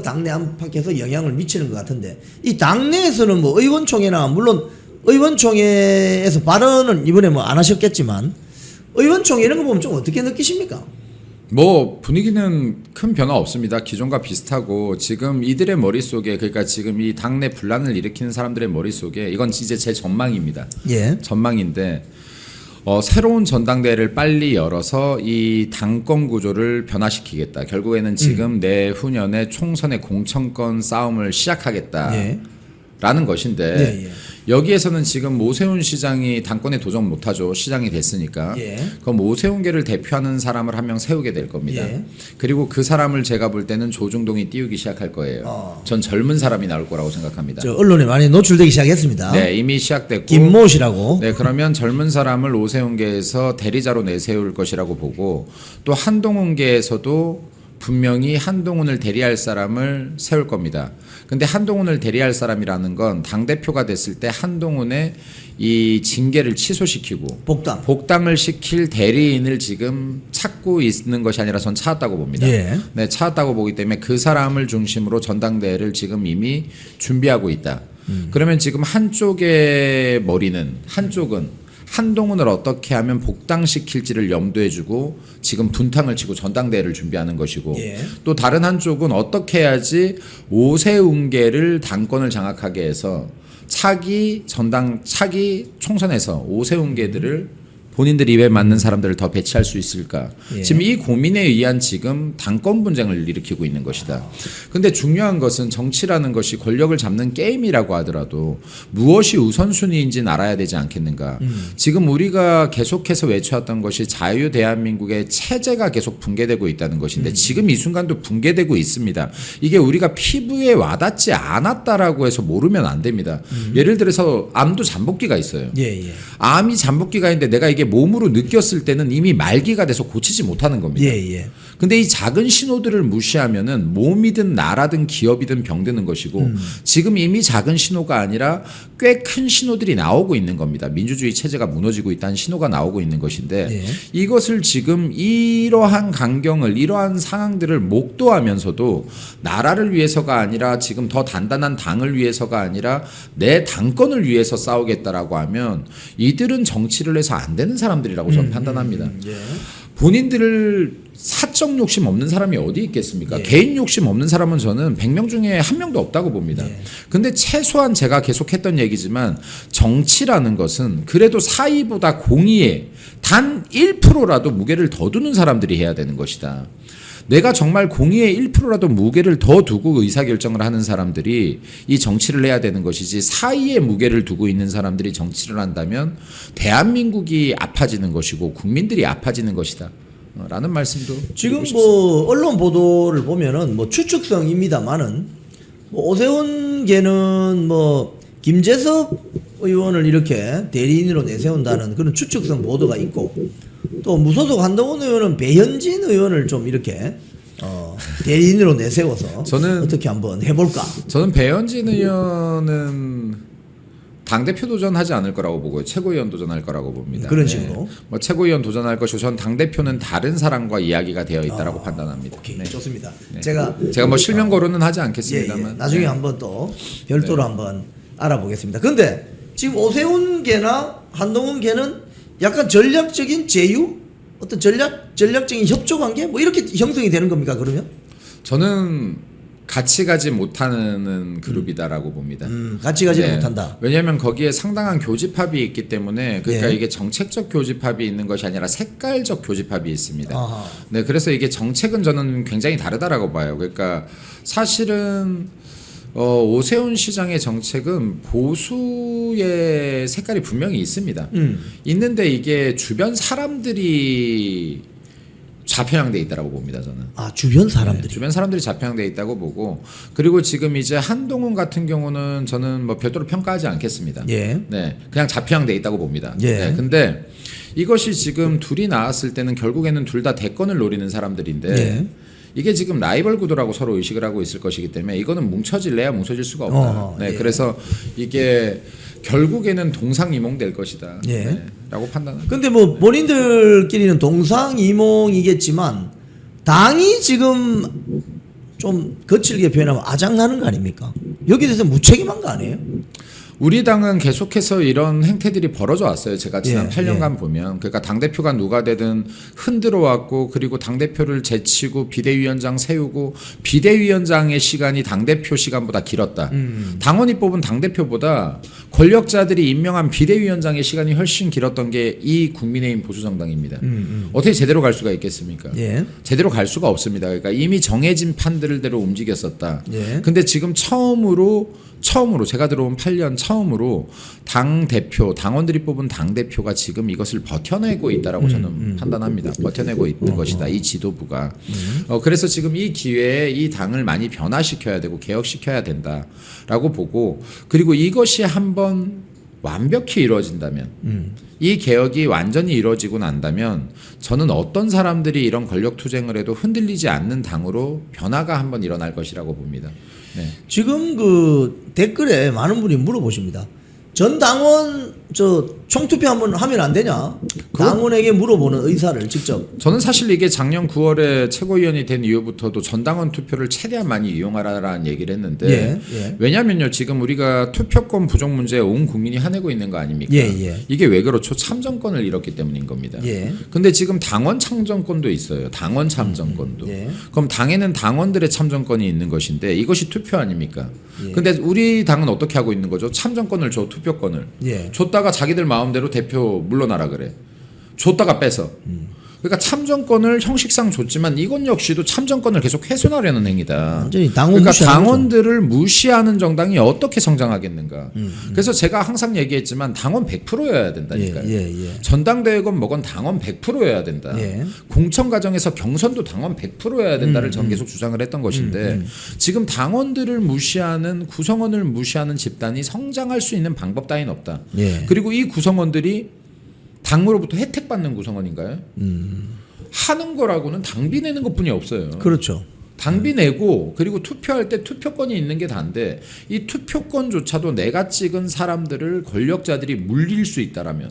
당내 안팎에서 영향을 미치는 것 같은데, 이 당내에서는 의원총회나, 물론 의원총회에서 발언은 이번에 안 하셨겠지만, 의원총회 이런 거 보면 좀 어떻게 느끼십니까? 분위기는 큰 변화 없습니다. 기존과 비슷하고, 지금 이들의 머릿속에, 그러니까 지금 이 당내 분란을 일으키는 사람들의 머릿속에, 이건 이제 제 전망입니다. 예. 전망인데, 새로운 전당대회를 빨리 열어서 이 당권 구조를 변화시키겠다. 결국에는 지금 내후년에 총선의 공천권 싸움을 시작하겠다. 예. 라는 것인데 예, 예. 여기에서는 지금 오세훈 시장이 당권에 도전 못하죠. 시장이 됐으니까. 예. 그럼 오세훈계를 대표하는 사람을 한 명 세우게 될 겁니다. 예. 그리고 그 사람을 제가 볼 때는 조중동이 띄우기 시작할 거예요. 전 젊은 사람이 나올 거라고 생각합니다. 저 언론에 많이 노출되기 시작했습니다. 네, 이미 시작됐고. 김모 씨라고. 네, 그러면 젊은 사람을 오세훈계에서 대리자로 내세울 것이라고 보고 또 한동훈계에서도 분명히 한동훈을 대리할 사람을 세울 겁니다. 근데 한동훈을 대리할 사람이라는 건 당대표가 됐을 때 한동훈의 이 징계를 취소시키고 복당을 시킬 대리인을 지금 찾고 있는 것이 아니라 전 찾았다고 봅니다. 예. 네, 찾았다고 보기 때문에 그 사람을 중심으로 전당대회를 지금 이미 준비하고 있다. 그러면 지금 한쪽의 머리는 한쪽은 한동훈을 어떻게 하면 복당시킬지를 염두에 두고 지금 분탕을 치고 전당대회를 준비하는 것이고 예. 또 다른 한쪽은 어떻게 해야지 오세훈계를 당권을 장악하게 해서 차기 총선에서 오세훈계들을 본인들 입에 맞는 사람들을 더 배치할 수 있을까? 예. 지금 이 고민에 의한 지금 당권 분쟁을 일으키고 있는 것이다. 근데 중요한 것은 정치라는 것이 권력을 잡는 게임이라고 하더라도 무엇이 우선순위인지는 알아야 되지 않겠는가? 지금 우리가 계속해서 외쳐왔던 것이 자유 대한민국의 체제가 계속 붕괴되고 있다는 것인데 지금 이 순간도 붕괴되고 있습니다. 이게 우리가 피부에 와닿지 않았다라고 해서 모르면 안 됩니다. 예를 들어서 암도 잠복기가 있어요. 예, 예. 암이 잠복기가 있는데 내가 이게 몸으로 느꼈을 때는 이미 말기가 돼서 고치지 못하는 겁니다. 예, 예. 근데 이 작은 신호들을 무시하면은 몸이든 나라든 기업이든 병드는 것이고 지금 이미 작은 신호가 아니라 꽤 큰 신호들이 나오고 있는 겁니다. 민주주의 체제가 무너지고 있다는 신호가 나오고 있는 것인데 예. 이것을 지금 이러한 강경을 이러한 상황들을 목도하면서도 나라를 위해서가 아니라 지금 더 단단한 당을 위해서가 아니라 내 당권을 위해서 싸우겠다라고 하면 이들은 정치를 해서 안 되는 사람들이라고 저는 판단합니다. 예. 본인들을 사적 욕심 없는 사람이 어디 있겠습니까? 예. 개인 욕심 없는 사람은 저는 100명 중에 한 명도 없다고 봅니다. 예. 근데 최소한 제가 계속 했던 얘기지만 정치라는 것은 그래도 사의보다 공의에 단 1%라도 무게를 더 두는 사람들이 해야 되는 것이다. 내가 정말 공의에 1%라도 무게를 더 두고 의사결정을 하는 사람들이 이 정치를 해야 되는 것이지 사의에 무게를 두고 있는 사람들이 정치를 한다면 대한민국이 아파지는 것이고 국민들이 아파지는 것이다. 라는 말씀도 지금 드리고 싶습니다. 뭐 언론 보도를 보면은 뭐 추측성입니다만은 뭐 오세훈계는 뭐 김재섭 의원을 이렇게 대리인으로 내세운다는 그런 추측성 보도가 있고 또 무소속 한동훈 의원은 배현진 의원을 좀 이렇게 대리인으로 내세워서 저는 어떻게 한번 해볼까? 저는 배현진 의원은 당대표 도전하지 않을 거라고 보고요. 최고위원 도전할 거라고 봅니다. 그런 식으로. 뭐 최고위원 도전할 것이고 전 당대표는 다른 사람과 이야기가 되어 있다라고 판단합니다. 오케이, 네. 좋습니다. 네. 제가 뭐 실명 거론은 하지 예, 않겠습니다만 예. 나중에 네. 한번 또 별도로 한번 알아보겠습니다. 근데 지금 오세훈계나 한동훈계는 약간 전략적인 제휴, 어떤 전략적인 협조 관계 뭐 이렇게 형성이 되는 겁니까 그러면? 저는 같이 가지 못하는 그룹이다라고 봅니다. 같이 가지 네. 못한다. 왜냐하면 거기에 상당한 교집합이 있기 때문에 그러니까 예. 이게 정책적 교집합이 있는 것이 아니라 색깔적 교집합이 있습니다. 아하. 네, 그래서 이게 정책은 저는 굉장히 다르다라고 봐요. 그러니까 사실은 오세훈 시장의 정책은 보수의 색깔이 분명히 있습니다. 있는데 이게 주변 사람들이 좌편향돼 있다라고 봅니다. 저는. 아 주변 사람들이. 네, 주변 사람들이 좌편향돼 있다고 보고 그리고 지금 이제 한동훈 같은 경우는 저는 뭐 별도로 평가하지 않겠습니다. 예. 네, 그냥 좌편향돼 있다고 봅니다. 예. 네, 근데 이것이 지금 둘이 나왔을 때는 결국에는 둘 다 대권을 노리는 사람들인데. 예. 이게 지금 라이벌 구도라고 서로 의식을 하고 있을 것이기 때문에 이거는 뭉쳐질래야 뭉쳐질 수가 없다. 네, 예. 그래서 이게 결국에는 동상이몽 될 것이다. 예. 네, 라고 판단합니다. 근데 뭐 본인들끼리는 동상이몽이겠지만 당이 지금 좀 거칠게 표현하면 아장나는 거 아닙니까? 여기에 대해서 무책임한 거 아니에요? 우리 당은 계속해서 이런 행태들이 벌어져 왔어요. 제가 지난 예, 8년간 보면. 그러니까 당대표가 누가 되든 흔들어 왔고 그리고 당대표를 제치고 비대위원장 세우고 비대위원장의 시간이 당대표 시간보다 길었다. 당원이 뽑은 당대표보다 권력자들이 임명한 비대위원장의 시간이 훨씬 길었던 게 이 국민의힘 보수정당입니다. 어떻게 제대로 갈 수가 있겠습니까? 예. 제대로 갈 수가 없습니다. 그러니까 이미 정해진 판들대로 움직였었다. 예. 근데 지금 처음으로 처음으로 제가 들어온 8년 처음으로 당 대표 당원들이 뽑은 당 대표가 지금 이것을 버텨내고 있다라고 저는 판단합니다. 버텨내고 있는 것이다. 이 지도부가. 그래서 지금 이 기회에 이 당을 많이 변화시켜야 되고 개혁시켜야 된다라고 보고 그리고 이것이 한번 완벽히 이루어진다면 이 개혁이 완전히 이루어지고 난다면 저는 어떤 사람들이 이런 권력 투쟁을 해도 흔들리지 않는 당으로 변화가 한번 일어날 것이라고 봅니다. 네. 지금 그 댓글에 많은 분이 물어보십니다. 전 당원 저 총투표 한번 하면 안 되냐? 당원에게 물어보는 의사를 직접. 저는 사실 이게 작년 9월에 최고위원이 된 이후부터도 전당원 투표를 최대한 많이 이용하라라는 얘기를 했는데 왜냐면요 지금 우리가 투표권 부족 문제에 온 국민이 화내고 있는 거 아닙니까? 이게 왜 그렇죠? 참정권을 잃었기 때문인 겁니다. 근데 지금 당원 참정권도 있어요. 당원 참정권도. 그럼 당에는 당원들의 참정권이 있는 것인데 이것이 투표 아닙니까? 근데 우리 당은 어떻게 하고 있는 거죠? 참정권을 줘, 투표권을. 줬다가 자기들 마음대로 대표 물러나라 그래. 줬다가 뺏어. 그러니까 참정권을 형식상 줬지만 이건 역시도 참정권을 계속 훼손하려는 행위다. 완전히 당원 그러니까 무시하는 당원들을 무시하는 정당이 어떻게 성장하겠는가. 그래서 제가 항상 얘기했지만 당원 100%여야 된다니까요. 전당대회건 뭐건 당원 100%여야 된다. 공천 과정에서 경선도 당원 100%여야 된다를 전 계속 주장을 했던 것인데 지금 당원들을 무시하는 구성원을 무시하는 집단이 성장할 수 있는 방법 따위는 없다. 그리고 이 구성원들이 당으로부터 혜택받는 구성원인가요? 하는 거라고는 당비 내는 것뿐이 없어요. 그렇죠. 당비 내고 그리고 투표할 때 투표권이 있는 게 다인데 이 투표권조차도 내가 찍은 사람들을 권력자들이 물릴 수 있다라면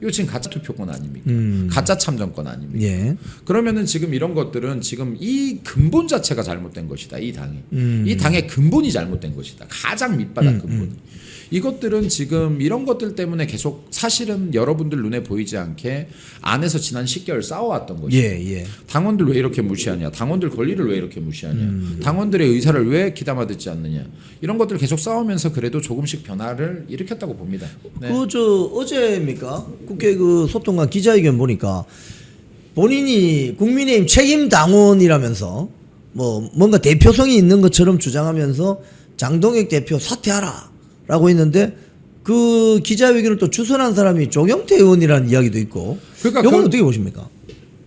이거 지금 가짜 투표권 아닙니까? 가짜 참정권 아닙니까? 그러면은 지금 이런 것들은 지금 이 근본 자체가 잘못된 것이다. 이 당이. 이 당의 근본이 잘못된 것이다. 가장 밑바닥 근본이. 이것들은 지금 이런 것들 때문에 계속 사실은 여러분들 눈에 보이지 않게 안에서 지난 10개월 싸워왔던 것이에요. 당원들 왜 이렇게 무시하냐? 당원들 권리를 왜 이렇게 무시하냐? 당원들의 의사를 왜 귀담아 듣지 않느냐? 이런 것들을 계속 싸우면서 그래도 조금씩 변화를 일으켰다고 봅니다. 네. 어제입니까? 국회 그 소통관 기자회견 보니까 본인이 국민의힘 책임 당원이라면서 뭔가 대표성이 있는 것처럼 주장하면서 장동혁 대표 사퇴하라. 라고 했는데 그 기자회견을 또 주선한 사람이 조경태 의원이라는 이야기도 있고. 그러니까 이건 어떻게 보십니까?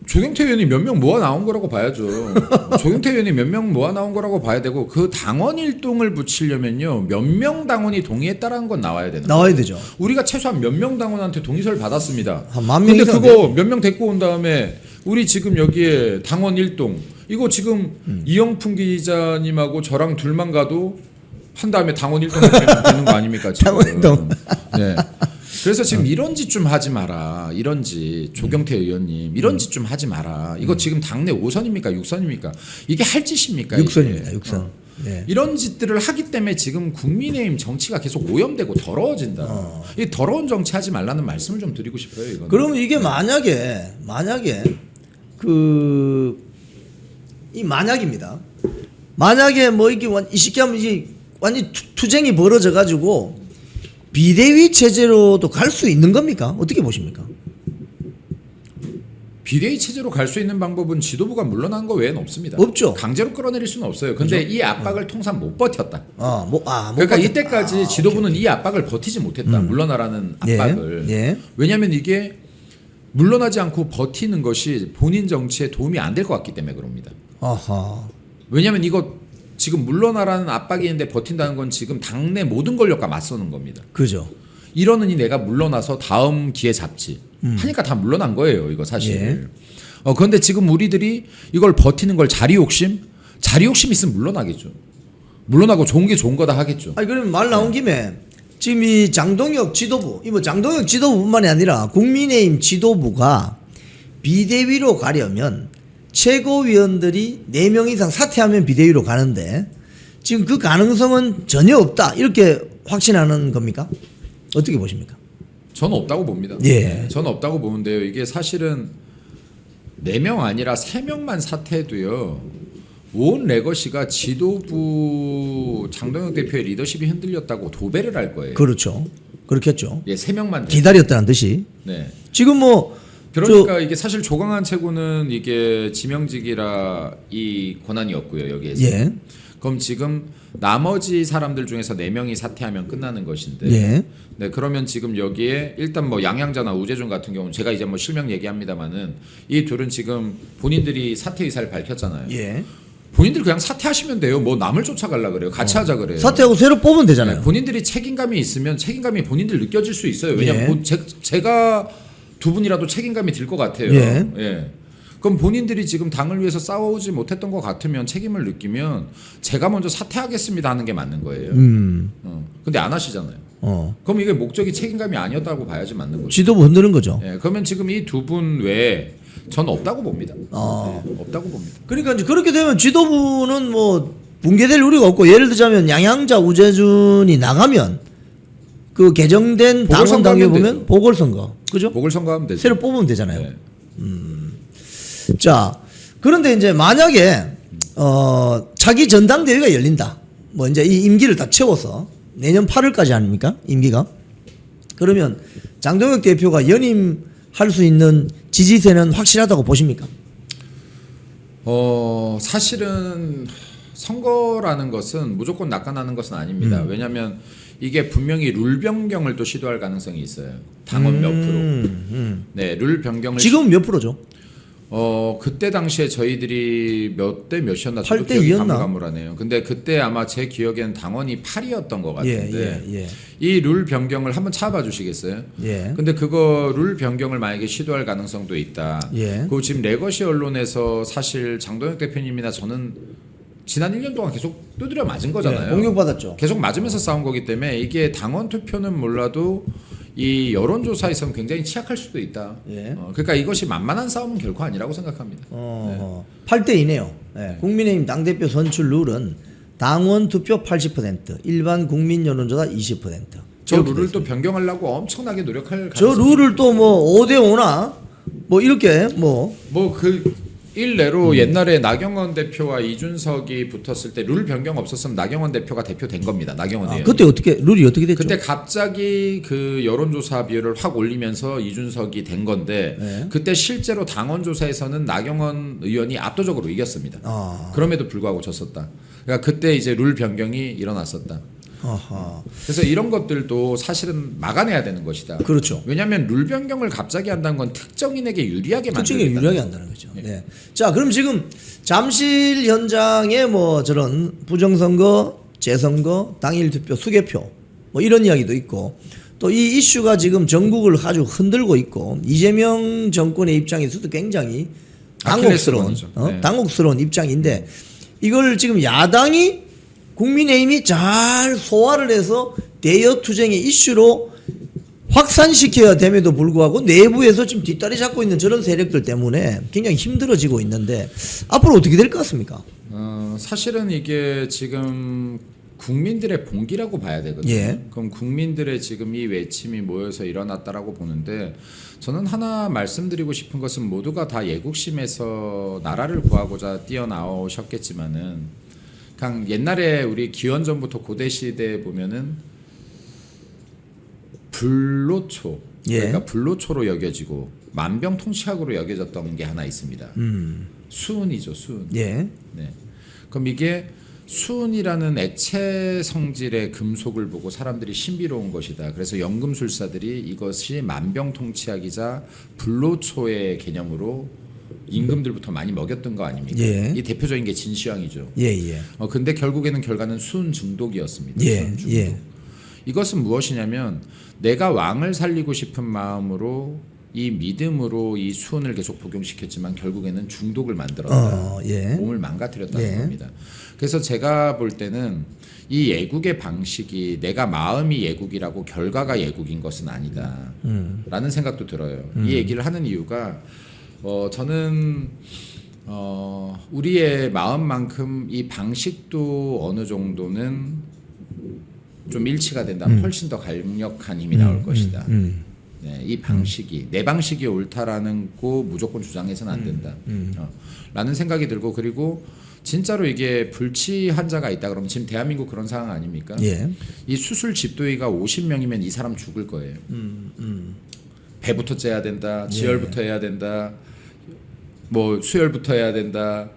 조경태 의원이 몇 명 모아 나온 거라고 봐야죠. 조경태 의원이 몇 명 모아 나온 거라고 봐야 되고 그 당원 일동을 붙이려면요 몇 명 당원이 동의했다라는 건 나와야 되는 나와야 거예요. 되죠. 우리가 최소한 몇 명 당원한테 동의서를 받았습니다. 한 10,000명 근데 이상 그거 몇 명 데리고 온 다음에 우리 지금 여기에 당원 일동 이거 지금 이영풍 기자님하고 저랑 둘만 가도 한 다음에 당원 일동 되는 거 아닙니까? 지금. 당원 일동. 네. 그래서 지금 이런 짓 좀 하지 마라. 이런 짓 조경태 의원님 이런 짓 좀 하지 마라. 이거 지금 당내 5선입니까? 6선입니까? 이게 할 짓입니까? 6선입니다. 6선. 이런 짓들을 하기 때문에 지금 국민의힘 정치가 계속 오염되고 더러워진다. 이 더러운 정치 하지 말라는 말씀을 좀 드리고 싶어요. 이거는. 그러면 이게 만약에 이 만약입니다. 만약에 이게 이 시기 하면 이제 완전 투쟁이 벌어져 가지고 비대위 체제로도 갈 수 있는 겁니까? 어떻게 보십니까? 비대위 체제로 갈 수 있는 방법은 지도부가 물러난 거 외에는 없습니다. 없죠. 강제로 끌어내릴 수는 없어요. 근데 이 압박을 통상 못 버텼다. 그러니까 버텼다. 이때까지 지도부는 이 압박을 버티지 못했다. 물러나라는 압박을. 왜냐하면 이게 물러나지 않고 버티는 것이 본인 정치에 도움이 안 될 것 같기 때문에 그럽니다. 왜냐하면 이거 지금 물러나라는 압박이 있는데 버틴다는 건 지금 당내 모든 권력과 맞서는 겁니다. 그죠. 이러느니 내가 물러나서 다음 기회 잡지 하니까 다 물러난 거예요. 이거 사실. 그런데 지금 우리들이 이걸 버티는 걸 자리 욕심 있으면 물러나겠죠. 물러나고 좋은 게 좋은 거다 하겠죠. 아니 그러면 말 나온 김에 지금 이 장동혁 지도부, 장동혁 지도부뿐만이 아니라 국민의힘 지도부가 비대위로 가려면 최고위원들이 4명 이상 사퇴하면 비대위로 가는데 지금 그 가능성은 전혀 없다. 이렇게 확신하는 겁니까? 어떻게 보십니까? 저는 없다고 봅니다. 저는 없다고 보는데요. 이게 사실은 4명 아니라 3명만 사퇴해도요. 온 레거시가 지도부 장동혁 대표의 리더십이 흔들렸다고 도배를 할 거예요. 그렇죠. 그렇겠죠. 3명만 기다렸다는 듯이. 지금 그러니까 이게 사실 조광한 최고는 이게 지명직이라 이 권한이 없고요. 여기에서. 그럼 지금 나머지 사람들 중에서 4명이 사퇴하면 끝나는 것인데 예. 네, 그러면 지금 여기에 일단 뭐 양양자나 우재준 같은 경우는 제가 이제 뭐 실명 얘기합니다만은 이 둘은 지금 본인들이 사퇴 의사를 밝혔잖아요. 예. 본인들 그냥 사퇴하시면 돼요. 뭐 남을 쫓아가려 그래요. 같이 하자 그래요. 사퇴하고 새로 뽑으면 되잖아요. 네, 본인들이 책임감이 있으면 책임감이 본인들 느껴질 수 있어요. 왜냐면 예. 제가 두 분이라도 책임감이 들 것 같아요. 예. 예. 그럼 본인들이 지금 당을 위해서 싸우지 못했던 것 같으면 책임을 느끼면 제가 먼저 사퇴하겠습니다 하는 게 맞는 거예요. 근데 안 하시잖아요. 그럼 이게 목적이 책임감이 아니었다고 봐야지 맞는 거죠. 지도부 흔드는 거죠. 예. 그러면 지금 이 두 분 외에 전 없다고 봅니다. 네, 없다고 봅니다. 그러니까 이제 그렇게 되면 지도부는 뭐 붕괴될 우려가 없고, 예를 들자면 양양자 우재준이 나가면 그 개정된 당원 당규에 보궐선거하면 보면 되죠. 보궐선거, 그죠? 보궐선거하면 되죠. 새로 뽑으면 되잖아요. 네. 자, 그런데 이제 만약에 차기 전당대회가 열린다. 뭐 이제 이 임기를 다 채워서 내년 8월까지 아닙니까? 임기가. 그러면 장동혁 대표가 연임할 수 있는 지지세는 확실하다고 보십니까? 사실은 선거라는 것은 무조건 낙관하는 것은 아닙니다. 왜냐하면 이게 분명히 룰 변경을 또 시도할 가능성이 있어요. 당원 몇 프로. 네, 룰 변경을 지금 몇 프로죠? 그때 당시에 저희들이 몇 대 몇이었나 저도 8대 기억이 2였나? 가물가물하네요. 근데 그때 아마 제 기억엔 당원이 8이었던 것 같은데 예. 이 룰 변경을 한번 찾아봐 주시겠어요? 예. 근데 그거 룰 변경을 만약에 시도할 가능성도 있다. 예. 그 지금 레거시 언론에서 사실 장동혁 대표님이나 저는 지난 1년 동안 계속 두드려 맞은 거잖아요. 공격받았죠. 계속 맞으면서 싸운 거기 때문에 이게 당원 투표는 몰라도 이 여론조사에서는 굉장히 취약할 수도 있다. 예. 그러니까 이것이 만만한 싸움은 결코 아니라고 생각합니다. 8대 2네요. 네. 국민의힘 당대표 선출 룰은 당원 투표 80%, 일반 국민 여론조사 20%. 저 룰을 또 변경하려고 엄청나게 노력할 저 가능성이 룰을 또 뭐 5대 5나 뭐 이렇게 뭐 뭐그 일례로 옛날에 나경원 대표와 이준석이 붙었을 때 룰 변경 없었으면 나경원 대표가 대표된 겁니다. 나경원 의원. 그때 어떻게 룰이 어떻게 됐죠? 그때 갑자기 그 여론조사 비율을 확 올리면서 이준석이 된 건데 네. 그때 실제로 당원조사에서는 나경원 의원이 압도적으로 이겼습니다. 그럼에도 불구하고 졌었다. 그러니까 그때 이제 룰 변경이 일어났었다. 아하. 그래서 이런 것들도 사실은 막아내야 되는 것이다. 그렇죠. 왜냐하면 룰 변경을 갑자기 한다는 건 특정인에게 유리하게 특징에 만들겠다. 유리하게 한다는 거죠. 네. 자, 그럼 지금 잠실 현장에 뭐 저런 부정선거, 재선거, 당일 투표, 수개표 뭐 이런 이야기도 있고, 또 이 이슈가 지금 전국을 아주 흔들고 있고, 이재명 정권의 입장에서도 굉장히 당혹스러운 아킬레스건이죠. 네. 당혹스러운 입장인데, 이걸 지금 야당이 국민의힘이 잘 소화를 해서 대여 투쟁의 이슈로 확산시켜야 됨에도 불구하고 내부에서 지금 뒷다리 잡고 있는 저런 세력들 때문에 굉장히 힘들어지고 있는데, 앞으로 어떻게 될 것 같습니까? 사실은 이게 지금 국민들의 봉기라고 봐야 되거든요. 예. 그럼 국민들의 지금 이 외침이 모여서 일어났다라고 보는데, 저는 하나 말씀드리고 싶은 것은 모두가 다 애국심에서 나라를 구하고자 뛰어나오셨겠지만은, 그냥 옛날에 우리 기원전부터 고대 시대에 보면은 불로초, 예. 그러니까 불로초로 여겨지고 만병통치약으로 여겨졌던 게 하나 있습니다. 수은이죠, 수은. 예. 네. 그럼 이게 수은이라는 액체 성질의 금속을 보고 사람들이 신비로운 것이다. 그래서 연금술사들이 이것이 만병통치약이자 불로초의 개념으로 임금들부터 많이 먹였던 거 아닙니까? 예. 이 대표적인 게 진시황이죠. 예. 근데 결국에는 결과는 수은 중독이었습니다. 예. 수은 중독. 예. 이것은 무엇이냐면 내가 왕을 살리고 싶은 마음으로 이 믿음으로 이 수은을 계속 복용시켰지만 결국에는 중독을 만들었다. 예. 몸을 망가뜨렸다는 예. 겁니다. 그래서 제가 볼 때는 이 애국의 방식이 내가 마음이 애국이라고 결과가 애국인 것은 아니다. 라는 생각도 들어요. 이 얘기를 하는 이유가 저는 우리의 마음만큼 이 방식도 어느 정도는 좀 일치가 된다면 훨씬 더 강력한 힘이 나올 것이다. 네, 이 방식이 내 방식이 옳다라는 거 무조건 주장해서는 안 된다. 라는 생각이 들고, 그리고 진짜로 이게 불치한 자가 있다 그러면 지금 대한민국 그런 상황 아닙니까? 예. 이 수술 집도의가 50명이면 이 사람 죽을 거예요. 배부터 째야 된다, 지혈부터 해야 된다, 뭐 수혈부터 해야 된다,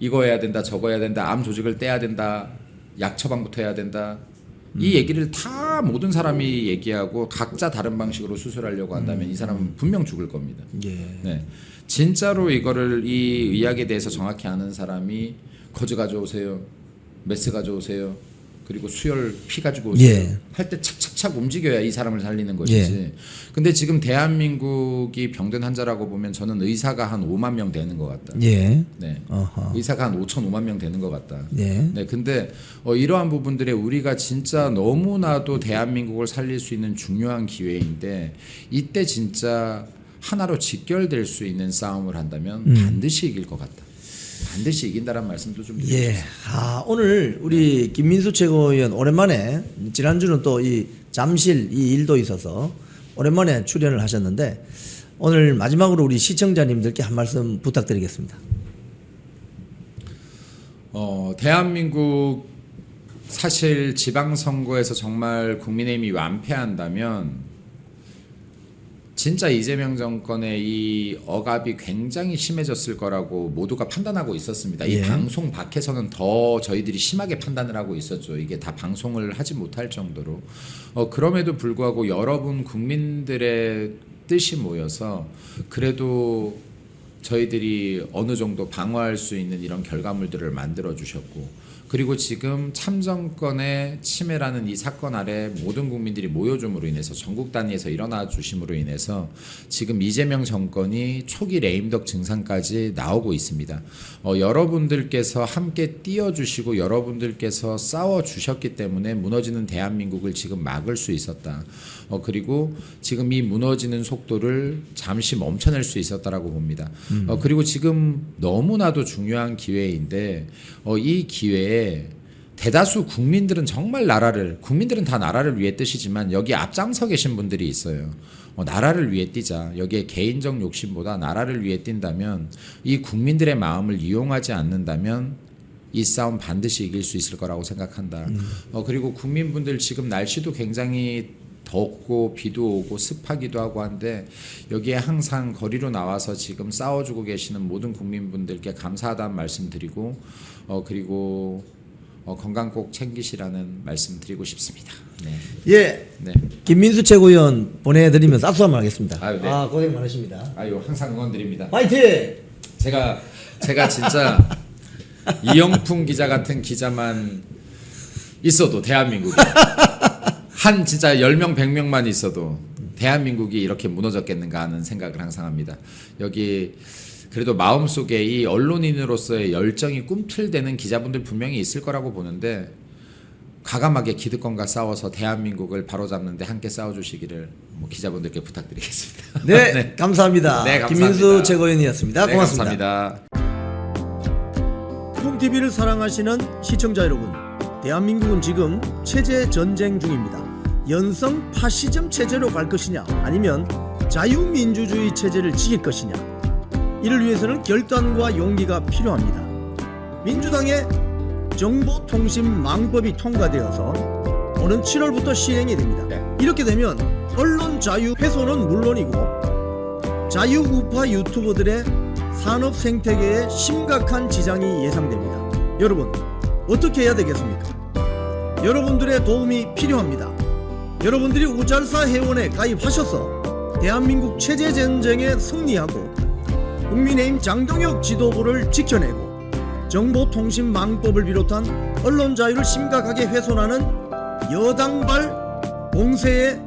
이거 해야 된다, 저거 해야 된다, 암 조직을 떼야 된다, 약 처방부터 해야 된다. 이 얘기를 다 모든 사람이 얘기하고 각자 다른 방식으로 수술하려고 한다면 이 사람은 분명 죽을 겁니다. 예. 네. 진짜로 이거를 이 의학에 대해서 정확히 아는 사람이 거즈 가져오세요. 메스 가져오세요. 그리고 수혈 피 가지고 오세요. 예. 할 때 착착착 움직여야 이 사람을 살리는 것이지. 근데 지금 대한민국이 병든 환자라고 보면 저는 의사가 한 5만 명 되는 것 같다. 예. 네. 어허. 의사가 한 5천 5만 명 되는 것 같다. 예. 네, 근데 이러한 부분들에 우리가 진짜 너무나도 대한민국을 살릴 수 있는 중요한 기회인데 이때 진짜 하나로 직결될 수 있는 싸움을 한다면 반드시 이길 것 같다. 반드시 이긴다라는 말씀도 좀 드리고 예. 싶습니다. 아, 오늘 우리 김민수 최고위원 오랜만에 지난주는 또 이 잠실 이 일도 있어서 오랜만에 출연을 하셨는데 오늘 마지막으로 우리 시청자님들께 한 말씀 부탁드리겠습니다. 대한민국 사실 지방선거에서 정말 국민의힘이 완패한다면 진짜 이재명 정권의 이 억압이 굉장히 심해졌을 거라고 모두가 판단하고 있었습니다. 예. 이 방송 밖에서는 더 저희들이 심하게 판단을 하고 있었죠. 이게 다 방송을 하지 못할 정도로. 그럼에도 불구하고 여러분 국민들의 뜻이 모여서 그래도 저희들이 어느 정도 방어할 수 있는 이런 결과물들을 만들어 주셨고 그리고 지금 참정권의 침해라는 이 사건 아래 모든 국민들이 모여줌으로 인해서 전국 단위에서 일어나 주심으로 인해서 지금 이재명 정권이 초기 레임덕 증상까지 나오고 있습니다. 여러분들께서 함께 띄워주시고 여러분들께서 싸워주셨기 때문에 무너지는 대한민국을 지금 막을 수 있었다. 그리고 지금 이 무너지는 속도를 잠시 멈춰낼 수 있었다라고 봅니다. 그리고 지금 너무나도 중요한 기회인데 이 기회에 대다수 국민들은 정말 국민들은 다 나라를 위해 뜨시지만 여기 앞장서 계신 분들이 있어요. 나라를 위해 뛰자. 여기에 개인적 욕심보다 나라를 위해 뛴다면 이 국민들의 마음을 이용하지 않는다면 이 싸움 반드시 이길 수 있을 거라고 생각한다. 그리고 국민분들 지금 날씨도 굉장히 덥고 비도 오고 습하기도 하고 한데 여기에 항상 거리로 나와서 지금 싸워주고 계시는 모든 국민분들께 감사하다는 말씀 드리고 그리고 건강 꼭 챙기시라는 말씀 드리고 싶습니다. 네. 예. 네. 김민수 최고위원 보내드리면서 압수 한번 하겠습니다. 아유, 네. 아, 고생 많으십니다. 아유 항상 응원드립니다. 파이팅! 제가 진짜 이영풍 기자 같은 기자만 있어도 대한민국이 한 진짜 10명 100명만 있어도 대한민국이 이렇게 무너졌겠는가 하는 생각을 항상 합니다. 여기 그래도 마음속에 이 언론인으로서의 열정이 꿈틀대는 기자분들 분명히 있을 거라고 보는데 과감하게 기득권과 싸워서 대한민국을 바로잡는 데 함께 싸워주시기를 기자분들께 부탁드리겠습니다. 네, 네. 감사합니다. 네, 감사합니다. 김민수 최고위원이었습니다. 네, 고맙습니다. 감사합니다. 콩TV를 사랑하시는 시청자 여러분, 대한민국은 지금 체제 전쟁 중입니다. 연성 파시즘 체제로 갈 것이냐 아니면 자유민주주의 체제를 지킬 것이냐, 이를 위해서는 결단과 용기가 필요합니다. 민주당의 정보통신망법이 통과되어서 오는 7월부터 시행이 됩니다. 이렇게 되면 언론 자유 훼손은 물론이고 자유우파 유튜버들의 산업 생태계에 심각한 지장이 예상됩니다. 여러분, 어떻게 해야 되겠습니까? 여러분들의 도움이 필요합니다. 여러분들이 우잘사 회원에 가입하셔서 대한민국 체제 전쟁에 승리하고 국민의힘 장동혁 지도부를 지켜내고 정보통신망법을 비롯한 언론 자유를 심각하게 훼손하는 여당발 공세에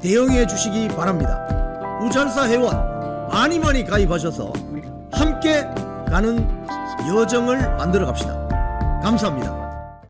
대응해 주시기 바랍니다. 우잘사 회원 많이 가입하셔서 함께 가는 여정을 만들어 갑시다. 감사합니다.